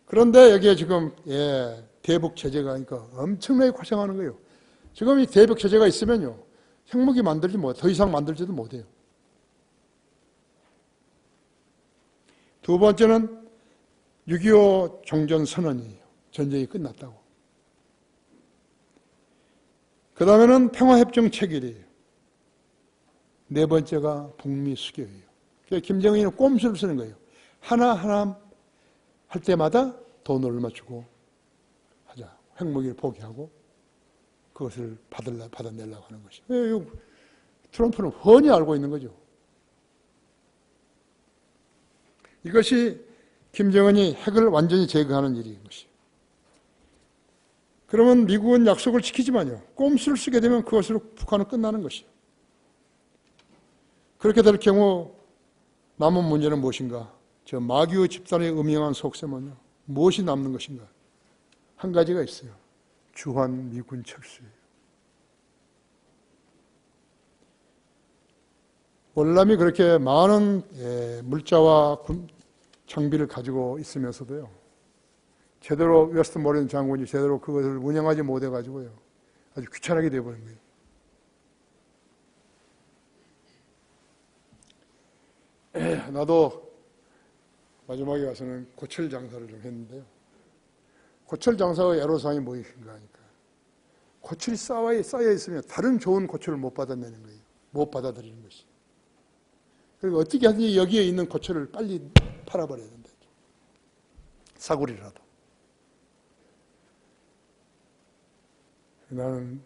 그런데 여기에 지금 대북 제재가 하니까 엄청나게 고생하는 거예요. 지금 이 대북 제재가 있으면요 핵무기 만들지 더 이상 만들지도 못해요. 두 번째는 6.25 종전선언이에요. 전쟁이 끝났다고. 그 다음에는 평화협정 체결이에요. 네 번째가 북미 수교예요. 김정은이는 꼼수를 쓰는 거예요. 하나하나 할 때마다 돈을 얼마 주고 하자. 핵무기를 포기하고 그것을 받아내려고 하는 것이에요. 트럼프는 훤히 알고 있는 거죠. 이것이 김정은이 핵을 완전히 제거하는 일인 것이에요. 그러면 미국은 약속을 지키지만요. 꼼수를 쓰게 되면 그것으로 북한은 끝나는 것이에요. 그렇게 될 경우 남은 문제는 무엇인가? 저 마귀의 집단의 음흉한 속셈은요. 무엇이 남는 것인가? 한 가지가 있어요. 주한 미군 철수예요. 월남이 그렇게 많은 물자와 장비를 가지고 있으면서도요. 제대로 웨스트모렌 장군이 제대로 그것을 운영하지 못해가지고요. 아주 귀찮게 되어버린 거예요. 나도 마지막에 가서는 고철 장사를 좀 했는데요. 고철 장사의 애로사항이 무엇인가 하니까 고철이 쌓여 있으면 다른 좋은 고철을 못 받아내는 거예요. 못 받아들이는 것이. 그리고 어떻게 하든지 여기에 있는 고철을 빨리 팔아버려야 된다. 사구리라도. 나는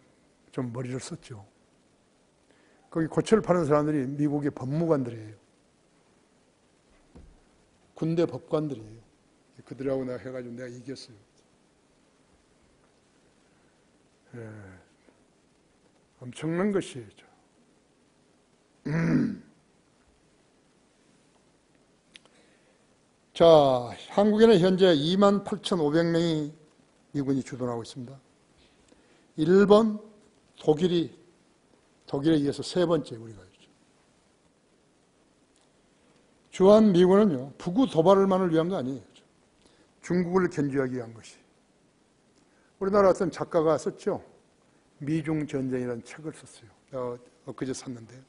좀 머리를 썼죠. 거기 고철 파는 사람들이 미국의 법무관들이에요. 군대 법관들이에요. 그들하고 내가 해가지고 내가 이겼어요. 엄청난 것이에요. 자, 한국에는 현재 28,500명이 미군이 주둔하고 있습니다. 일본, 독일에 이어서 세 번째 우리가 있죠. 주한 미군은요, 북우 도발을만을 위한 거 아니에요. 중국을 견제하기 위한 것이. 우리나라 어떤 작가가 썼죠. 미중 전쟁이라는 책을 썼어요. 엊그제 샀는데요.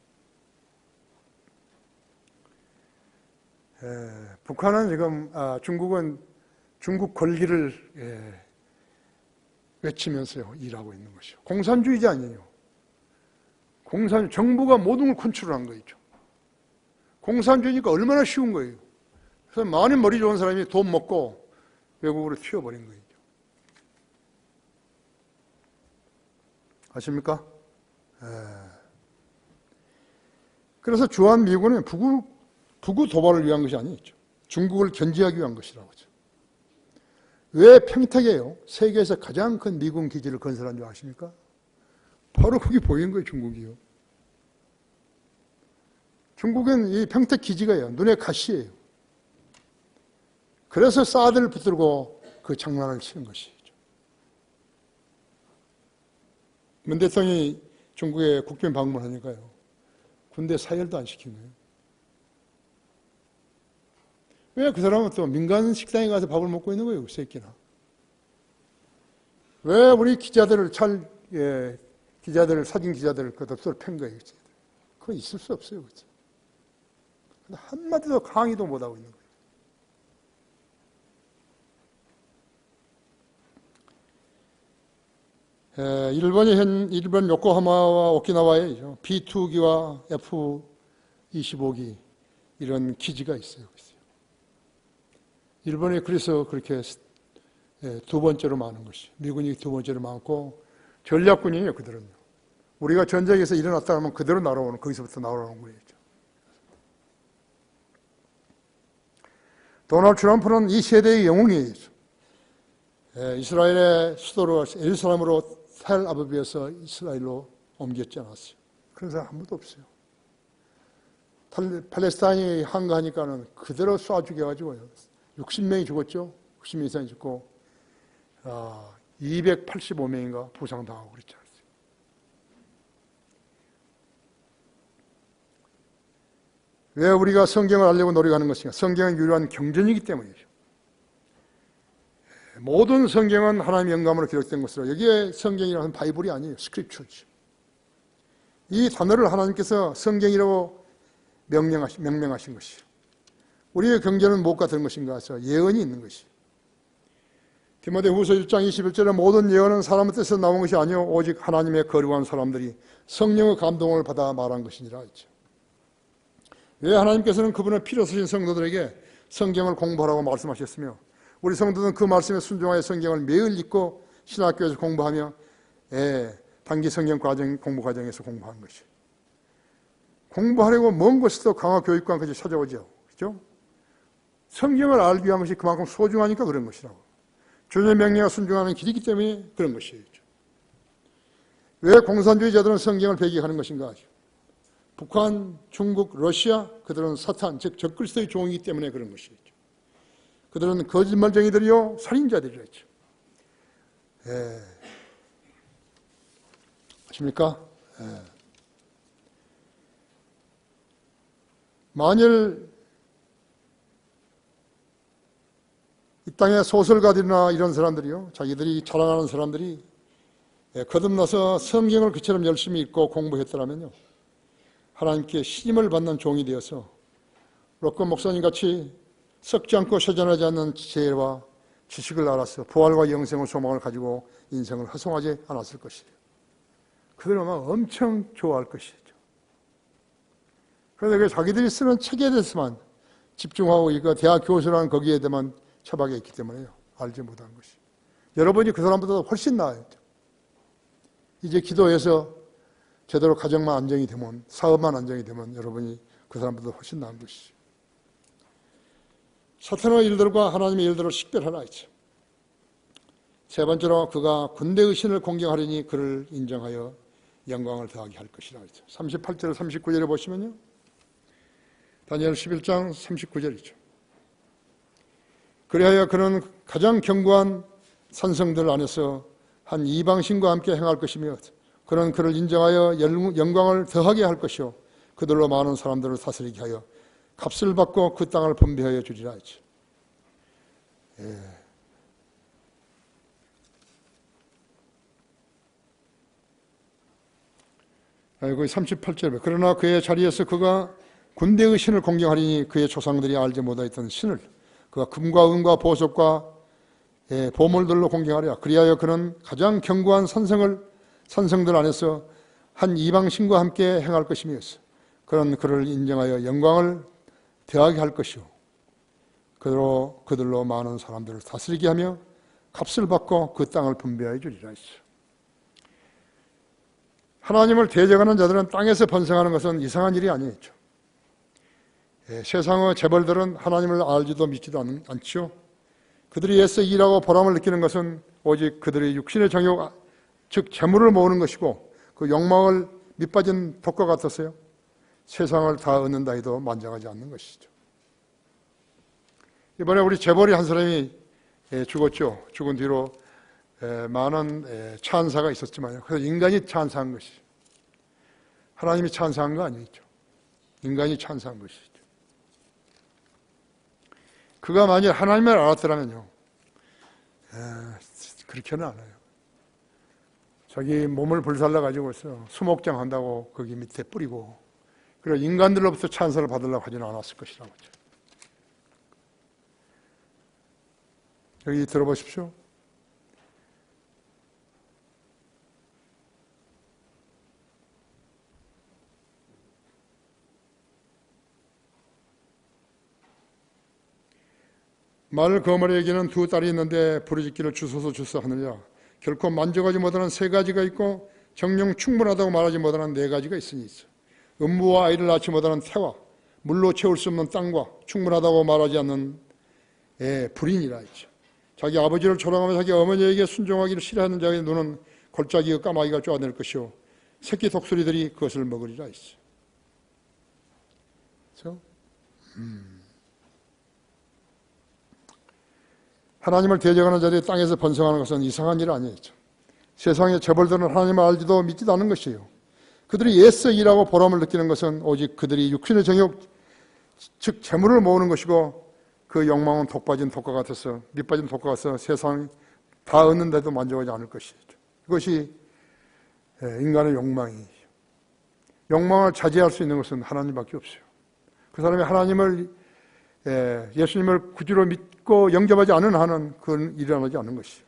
북한은 지금 중국은 중국 권리를 외치면서 일하고 있는 것이요. 공산주의자 아니에요. 정부가 모든 걸 컨트롤한 거죠. 공산주의니까 얼마나 쉬운 거예요. 그래서 많이 머리 좋은 사람이 돈 먹고 외국으로 튀어버린 거죠. 아십니까? 그래서 주한 미군은 북우 도발을 위한 것이 아니죠. 중국을 견제하기 위한 것이라고 하죠. 왜 평택에요? 세계에서 가장 큰 미군 기지를 건설한 줄 아십니까? 바로 거기 보이는 거예요, 중국이요. 중국은 이 평택 기지가요, 눈에 가시예요. 그래서 사드를 붙들고 그 장난을 치는 것이죠. 문 대통령이 중국에 국빈 방문하니까요, 군대 사열도 안 시킨 거예요. 왜 그 사람은 또 민간 식당에 가서 밥을 먹고 있는 거예요, 그 새끼나. 왜 우리 기자들을 사진 기자들을 그 덥석을 팬 거예요. 그거 있을 수 없어요. 그치? 근데 한마디도 강의도 못하고 있는 거예요. 일본 요코하마와 오키나와에 B2기와 F-25기 이런 기지가 있어요. 일본이 그래서 그렇게 두 번째로 많은 것이, 미군이 두 번째로 많고 전략군이에요, 그들은요. 우리가 전쟁에서 일어났다 하면 그대로 날아오는, 거기서부터 날아오는 거예요. 도널드 트럼프는 이 세대의 영웅이에요. 이스라엘의 수도로 예루살렘으로 텔아비브에서 이스라엘로 옮겼지 않았어요. 그런 사람 한 번도 없어요. 팔레스타인이 한가하니까는 그대로 쏴 죽여가지고요. 60명이 죽었죠. 60명 이상이 죽고 285명인가 부상당하고 그랬지 않았어요. 왜 우리가 성경을 알려고 노력하는 것인가? 성경은 유일한 경전이기 때문이죠. 모든 성경은 하나님의 영감으로 기록된 것으로, 여기에 성경이라는 바이블이 아니에요. 스크립처죠. 이 단어를 하나님께서 성경이라고 명명하신 것이요. 우리의 경전은 무엇과 다른 것인가 해서 예언이 있는 것이. 디모데후서 1장 21절에 모든 예언은 사람의 뜻에서 나온 것이 아니요 오직 하나님의 거룩한 사람들이 성령의 감동을 받아 말한 것이니라 했죠. 왜 하나님께서는 그분의 피로 쓰신 성도들에게 성경을 공부하라고 말씀하셨으며, 우리 성도들은 그 말씀에 순종하여 성경을 매일 읽고 신학교에서 공부하며 단기 성경 공부 과정에서 공부하는 것이. 공부하려고 먼 곳에서 강화 교육관까지 찾아오죠. 그렇죠? 성경을 알기 위한 것이 그만큼 소중하니까 그런 것이라고. 주님의 명령에 순종하는 길이기 때문에 그런 것이에요. 왜 공산주의자들은 성경을 배격하는 것인가? 북한, 중국, 러시아, 그들은 사탄, 즉 적그리스도의 종이기 때문에 그런 것이죠. 그들은 거짓말쟁이들이요 살인자들이라 했죠. 아십니까? 만일 이 땅의 소설가들이나 이런 사람들이요, 자기들이 자랑하는 사람들이 거듭나서 성경을 그처럼 열심히 읽고 공부했더라면요, 하나님께 신임을 받는 종이 되어서 록건 목사님 같이 썩지 않고 쇠잔하지 않는 지혜와 지식을 알아서 부활과 영생의 소망을 가지고 인생을 허송하지 않았을 것이에요. 그들은 아마 엄청 좋아할 것이죠. 그런데 자기들이 쓰는 책에 대해서만 집중하고 이거 대학 교수라는 거기에 대해만 처박혀 있기 때문에요, 알지 못한 것이. 여러분이 그 사람보다 훨씬 나아요. 이제 기도해서 제대로 가정만 안정이 되면, 사업만 안정이 되면 여러분이 그 사람보다 훨씬 나은 것이죠. 사탄의 일들과 하나님의 일들을 식별하라 했죠. 세 번째로 그가 군대의 신을 공경하려니 그를 인정하여 영광을 더하게 할 것이라 했죠. 38절 39절에 보시면요. 다니엘 11장 39절이죠. 그리하여 그는 가장 견고한 산성들 안에서 한 이방신과 함께 행할 것이며 그는 그를 인정하여 영광을 더하게 할 것이요 그들로 많은 사람들을 다스리게 하여 값을 받고 그 땅을 분배하여 주리라 했죠. 예. 거기 38절에 그러나 그의 자리에서 그가 군대의 신을 공경하리니 그의 조상들이 알지 못하였던 신을 그가 금과 은과 보석과 보물들로 공경하리라. 그리하여 그는 가장 견고한 산성들 안에서 한 이방신과 함께 행할 것이며 그는 그를 인정하여 영광을 더하게 할 것이요 그들로 많은 사람들을 다스리게 하며 값을 받고 그 땅을 분배하여 주리라 했어요. 하나님을 대적하는 자들은 땅에서 번성하는 것은 이상한 일이 아니었죠. 세상의 재벌들은 하나님을 알지도 믿지도 않죠. 그들이 애써 일하고 보람을 느끼는 것은 오직 그들의 육신의 정욕, 즉 재물을 모으는 것이고 그 욕망을 밑빠진 독과 같았어요. 세상을 다 얻는다 해도 만족하지 않는 것이죠. 이번에 우리 재벌이 한 사람이 죽었죠. 죽은 뒤로 많은 찬사가 있었지만요. 그래서 인간이 찬사한 것이죠. 하나님이 찬사한 거 아니죠. 인간이 찬사한 것이죠. 그가 만약 하나님을 알았더라면요. 그렇게는 않아요. 자기 몸을 불살라 가지고서 수목장 한다고 거기 밑에 뿌리고 그리고 인간들로부터 찬사를 받으려고 하지는 않았을 것이라고 하죠. 여기 들어보십시오. 말 거머리에게는 두 딸이 있는데 부르짖기를 주소서 하느냐. 결코 만족하지 못하는 세 가지가 있고 정령 충분하다고 말하지 못하는 네 가지가 있으니 있어. 음부와 아이를 낳지 못하는 태와 물로 채울 수 없는 땅과 충분하다고 말하지 않는 불인이라 했죠. 자기 아버지를 조롱하며 자기 어머니에게 순종하기를 싫어하는 자의 눈은 골짜기의 까마귀가 쪼아낼 것이요 새끼 독수리들이 그것을 먹으리라 했어. 그렇죠? 하나님을 대적하는 자들이 땅에서 번성하는 것은 이상한 일 아니었죠. 세상의 재벌들은 하나님을 알지도 믿지도 않는 것이에요. 그들이 애써 일하고 보람을 느끼는 것은 오직 그들이 육신의 정욕, 즉 재물을 모으는 것이고 그 욕망은 독빠진 독과 같아서 밑빠진 독과 같아서 세상 다 얻는데도 만족하지 않을 것이죠. 이것이 인간의 욕망이죠. 욕망을 자제할 수 있는 것은 하나님밖에 없어요. 그 사람이 하나님을 예수님을 구주로 믿고 영접하지 않은 한은 그건 일어나지 않는 것이죠.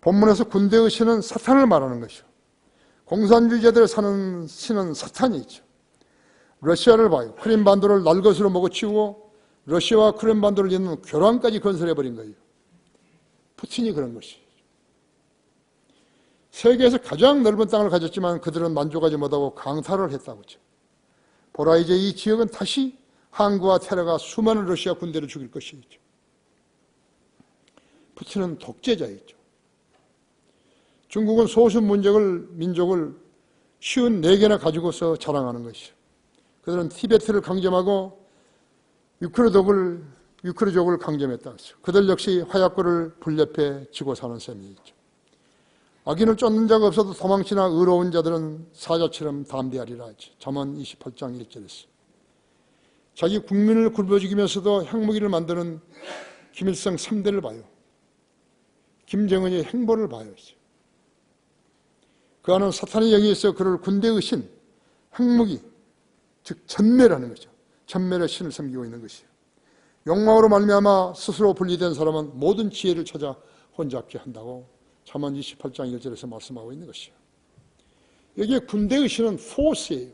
본문에서 군대의 신은 사탄을 말하는 것이죠. 공산주의자들이 사는 신은 사탄이죠. 러시아를 봐요. 크림반도를 날것으로 먹어치우고 러시아와 크림반도를 잇는 교란까지 건설해버린 거예요. 푸틴이 그런 것이죠. 세계에서 가장 넓은 땅을 가졌지만 그들은 만족하지 못하고 강탈을 했다고 하죠. 보라 이제 이 지역은 다시 항구와 테러가 수많은 러시아 군대를 죽일 것이죠. 푸틴은 독재자이죠. 중국은 소수 민족을 쉬운 4개나 가지고서 자랑하는 것이죠. 그들은 티베트를 강점하고 유크르족을 강점했다. 그들 역시 화약고를 불옆에 쥐고 사는 셈이죠. 악인을 쫓는 자가 없어도 도망치나 의로운 자들은 사자처럼 담대하리라 하지. 잠언 28장 1절에서. 자기 국민을 굶어 죽이면서도 핵무기를 만드는 김일성 3대를 봐요. 김정은의 행보를 봐요. 그 안은 사탄의 영이 있어 그를 군대의 신, 핵무기, 즉 전멸하는 거죠. 전멸의 신을 섬기고 있는 것이에요. 욕망으로 말미암아 스스로 분리된 사람은 모든 지혜를 찾아 혼잡게 한다고 잠언 28장 1절에서 말씀하고 있는 것이에요. 여기에 군대의 신은 force예요.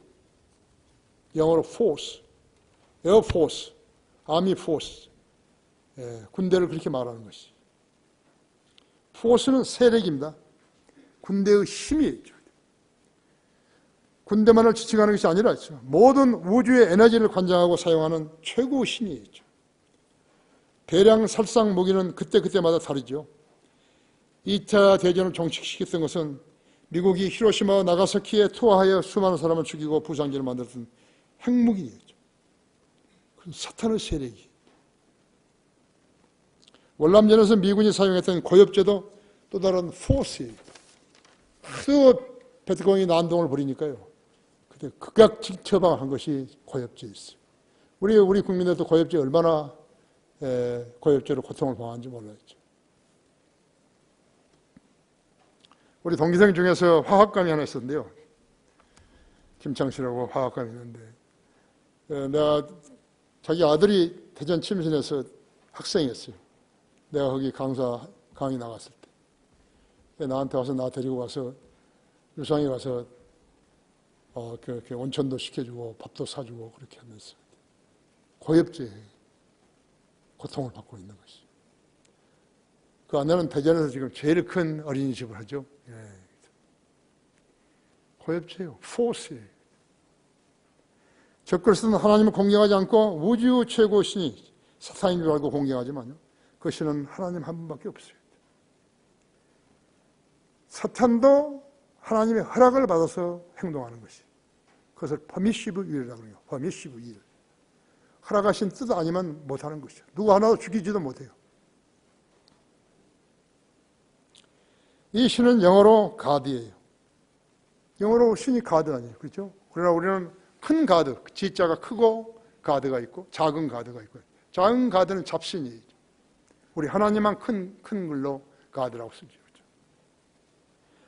영어로 force, air force, army force. 군대를 그렇게 말하는 것이에요. force는 세력입니다. 군대의 힘이죠. 군대만을 지칭하는 것이 아니라 모든 우주의 에너지를 관장하고 사용하는 최고의 신이죠. 대량 살상 무기는 그때마다 다르죠. 2차 대전을 종식시켰던 것은 미국이 히로시마 나가사키에 투하하여 수많은 사람을 죽이고 부상자를 만들었던 핵무기예요. 사탄의 세력이. 월남전에서 미군이 사용했던 고엽제도 또 다른 포스예요. 또 베트콩이 난동을 부리니까요. 그때 극약 처방한 것이 고엽제였어요. 우리 국민들도 고엽제 얼마나 고엽제로 고통을 당하는지 몰랐죠. 우리 동기생 중에서 화학감이 하나 있었는데요. 김창씨라고 화학감이 있는데 내가 자기 아들이 대전 침신에서 학생이었어요. 내가 거기 강의 나갔을 때 나한테 와서 나 데리고 가서 유상에 가서 그렇게 온천도 시켜주고 밥도 사주고 그렇게 하면서 고엽제에 고통을 받고 있는 것이죠. 그 아내는 대전에서 지금 제일 큰 어린이집을 하죠. 예. 고엽제요. 포스예요. 적그리스도는 하나님을 공경하지 않고 우주 최고 신이 사탄인 줄 알고 공경하지만요. 그 신은 하나님 한 분밖에 없어요. 사탄도 하나님의 허락을 받아서 행동하는 것이. 그것을 퍼미시브 윌이라고 해요. 퍼미시브 윌. 허락하신 뜻 아니면 못하는 것이죠. 누구 하나도 죽이지도 못해요. 이 신은 영어로 가드예요. 영어로 신이 가드 아니에요. 그렇죠? 그러나 우리는 큰 가드, G자가 크고 가드가 있고 작은 가드가 있고 작은 가드는 잡신이에요. 우리 하나님만 큰 걸로 가드라고 쓰죠. 그렇죠?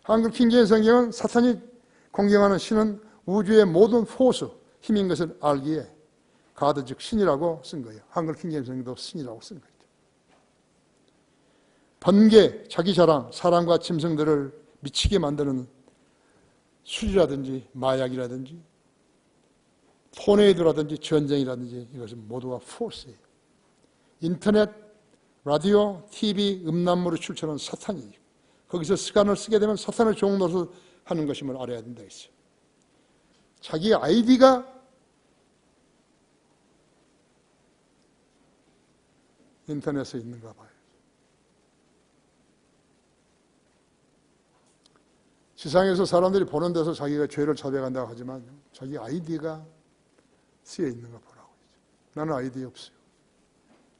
한글 킹제임 성경은 사탄이 공경하는 신은 우주의 모든 포스, 힘인 것을 알기에 가드 즉 신이라고 쓴 거예요. 한글 킹제임 성경도 신이라고 쓴 거예요. 번개, 자기 자랑, 사람과 짐승들을 미치게 만드는 술이라든지 마약이라든지 토네이도라든지 전쟁이라든지 이것은 모두가 포스예요. 인터넷, 라디오, TV, 음란물을 출처는 사탄이에요. 거기서 시간을 쓰게 되면 사탄의 종 노릇을 하는 것임을 알아야 된다 했어요. 자기 아이디가 인터넷에 있는가 봐요. 세상에서 사람들이 보는 데서 자기가 죄를 자백한다고 하지만 자기 아이디가 쓰여 있는 거 보라고. 나는 아이디 없어요.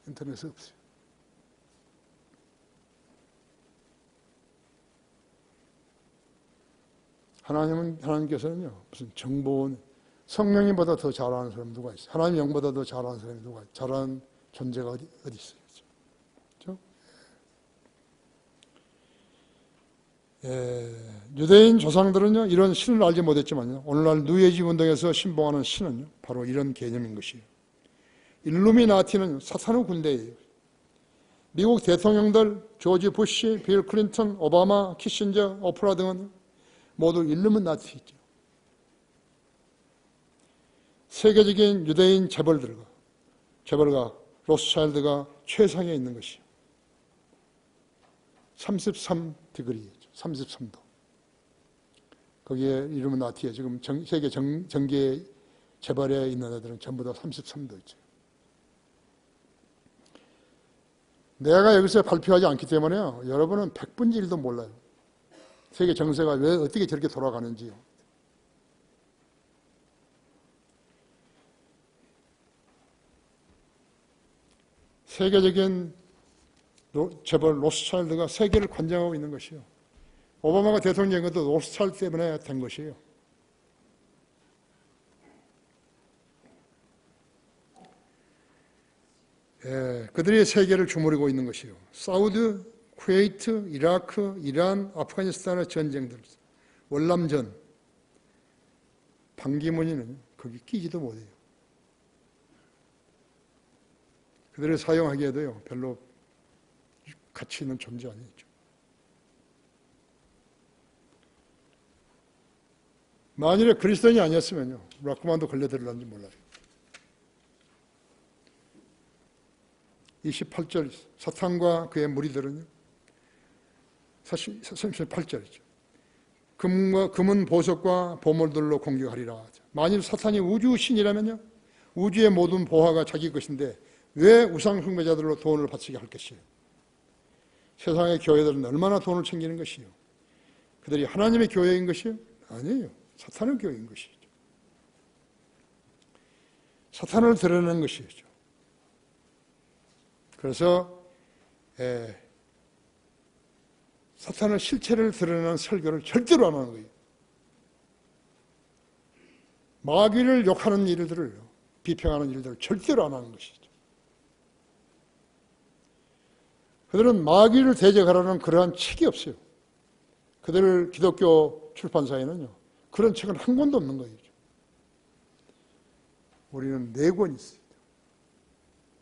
인터넷에 없어요. 하나님께서는요, 무슨 정보원, 성령님보다 더 잘하는 사람 누가 있어요? 하나님 영보다 더 잘하는 사람이 누가 있어요? 잘하는 존재가 어디 있어요? 그렇죠? 유대인 조상들은요, 이런 신을 알지 못했지만요, 오늘날 뉴에이지 운동에서 신봉하는 신은요, 바로 이런 개념인 것이에요. 일루미나티는 사탄의 군대예요. 미국 대통령들, 조지 부시, 빌 클린턴, 오바마, 키신저, 오프라 등은 모두 일루미나티죠. 세계적인 유대인 재벌가 로스차일드가 최상에 있는 것이요. 33디그리죠. 33도. 거기에 일루미나티에 지금 세계 정계 재벌에 있는 애들은 전부 다 33도죠. 내가 여기서 발표하지 않기 때문에요. 여러분은 100분의 1도 몰라요. 세계 정세가 왜 어떻게 저렇게 돌아가는지요. 세계적인 재벌 로스차일드가 세계를 관장하고 있는 것이요. 오바마가 대통령인 것도 로스차일드 때문에 된 것이에요. 그들이 세계를 주무르고 있는 것이요. 사우디, 쿠웨이트, 이라크, 이란, 아프가니스탄의 전쟁들, 월남전, 반기문이는 거기 끼지도 못해요. 그들을 사용하기에도요, 별로 가치 있는 존재 아니죠. 만일에 그리스도인이 아니었으면요, 라크만도 걸려들을는지 몰라요. 28절, 사탄과 그의 무리들은요, 38절이죠. 금은 보석과 보물들로 공격하리라. 만일 사탄이 우주 신이라면요, 우주의 모든 보화가 자기 것인데 왜 우상 숭배자들로 돈을 바치게 할 것이에요? 세상의 교회들은 얼마나 돈을 챙기는 것이요. 그들이 하나님의 교회인 것이요? 아니에요. 사탄의 교회인 것이죠. 사탄을 드러내는 것이죠. 그래서 사탄의 실체를 드러내는 설교를 절대로 안 하는 거예요. 마귀를 욕하는 일들을, 비평하는 일들을 절대로 안 하는 것이죠. 그들은 마귀를 대적하라는 그러한 책이 없어요. 그들 기독교 출판사에는요, 그런 책은 한 권도 없는 거예요. 우리는 4권이 있어요.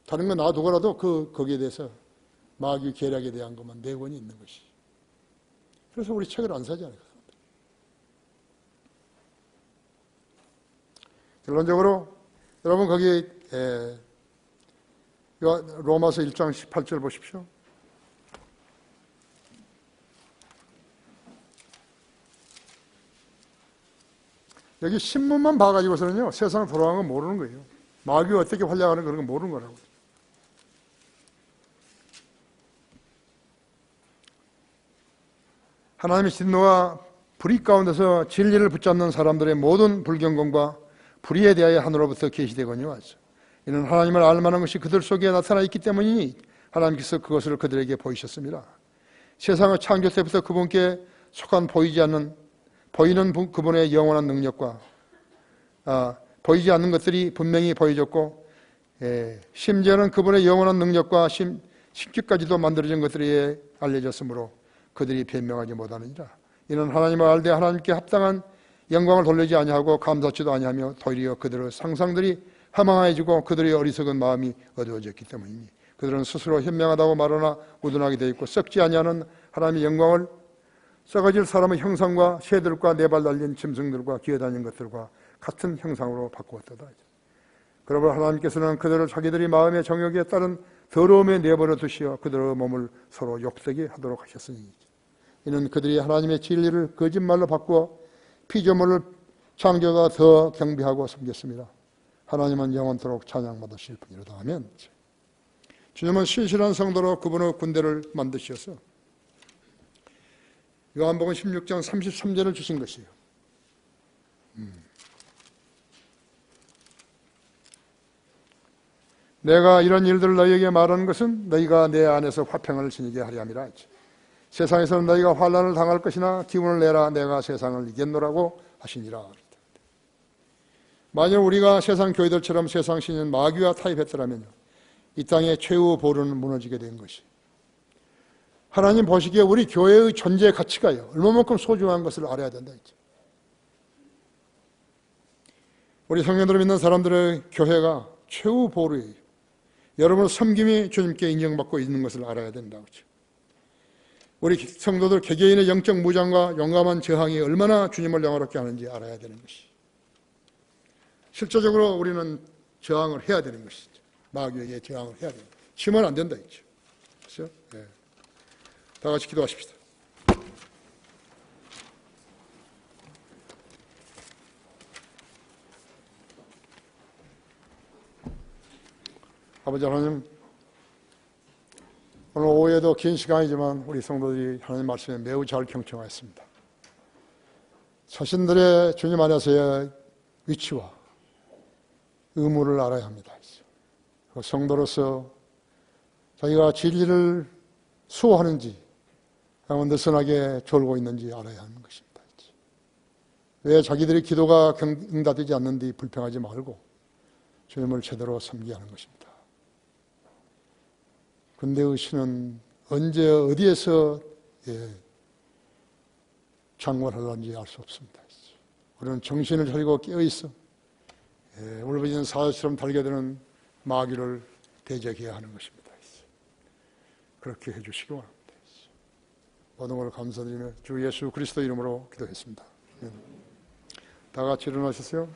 다른 건 놔두고라도 거기에 대해서 마귀 계략에 대한 것만 4권이 있는 것이. 그래서 우리 책을 안 사잖아요. 결론적으로 여러분 거기 로마서 1장 18절 보십시오. 여기 신문만 봐가지고서는요, 세상 돌아가는 건 모르는 거예요. 마귀가 어떻게 활약하는 그런 건 모르는 거라고. 하나님의 진노와 불의 가운데서 진리를 붙잡는 사람들의 모든 불경건과 불의에 대하여 하늘로부터 계시되거니와 하죠. 이는 하나님을 알만한 것이 그들 속에 나타나 있기 때문이니 하나님께서 그것을 그들에게 보이셨습니다. 세상의 창조 때부터 그분께 속한 보이는 그분의 영원한 능력과 보이지 않는 것들이 분명히 보여졌고, 심지어는 그분의 영원한 능력과 신격까지도 만들어진 것들이 알려졌으므로 그들이 변명하지 못하느니라. 이는 하나님을 알되 하나님께 합당한 영광을 돌리지 아니하고 감사치도 아니하며 도리어 그들의 상상들이 허망해지고 그들의 어리석은 마음이 어두워졌기 때문이니 그들은 스스로 현명하다고 말하나 우둔하게 되어 있고 썩지 아니하는 하나님의 영광을 썩어질 사람의 형상과 새들과 4발 달린 짐승들과 기어다니는 것들과 같은 형상으로 바꾸었다. 그러므로 하나님께서는 그들을 자기들이 마음의 정욕에 따른 더러움에 내버려 두시어 그들의 몸을 서로 욕되게 하도록 하셨으니 이는 그들이 하나님의 진리를 거짓말로 바꾸어 피조물을 창조가 더 경배하고 섬겼습니다. 하나님은 영원토록 찬양받으실 분이로다 하면, 주님은 신실한 성도로 그분의 군대를 만드셔서 요한복음 16장 33절을 주신 것이에요. 내가 이런 일들을 너희에게 말하는 것은 너희가 내 안에서 화평을 지니게 하려 함이라. 세상에서는 너희가 환난을 당할 것이나 기운을 내라, 내가 세상을 이겼노라고 하시니라. 만약 우리가 세상 교회들처럼 세상 신인 마귀와 타협했더라면 이 땅의 최후 보루는 무너지게 된 것이. 하나님 보시기에 우리 교회의 존재 가치가요, 얼마만큼 소중한 것을 알아야 된다. 우리 성령들을 믿는 사람들의 교회가 최후 보루예요. 여러분의 섬김이 주님께 인정받고 있는 것을 알아야 된다. 그렇죠? 우리 성도들 개개인의 영적 무장과 용감한 저항이 얼마나 주님을 영화롭게 하는지 알아야 되는 것이. 실제적으로 우리는 저항을 해야 되는 것이죠. 마귀에게 저항을 해야 됩니다. 치면 안 된다 했죠. 그렇죠? 네. 다 같이 기도하십시다. 아버지 하나님, 오늘 오후에도 긴 시간이지만 우리 성도들이 하나님 말씀에 매우 잘 경청하였습니다. 자신들의 주님 안에서의 위치와 의무를 알아야 합니다. 성도로서 자기가 진리를 수호하는지 느슨하게 졸고 있는지 알아야 하는 것입니다. 왜 자기들의 기도가 응답되지 않는지 불평하지 말고 주님을 제대로 섬기게 하는 것입니다. 근대의 신은 언제 어디에서 장관하는지 알 수 없습니다. 우리는 정신을 차리고 깨어있어 울부짖는 사자처럼 달겨드는 마귀를 대적해야 하는 것입니다. 그렇게 해주시기 바랍니다. 모든 걸 감사드리며 주 예수 그리스도 이름으로 기도했습니다. 다 같이 일어나셨어요?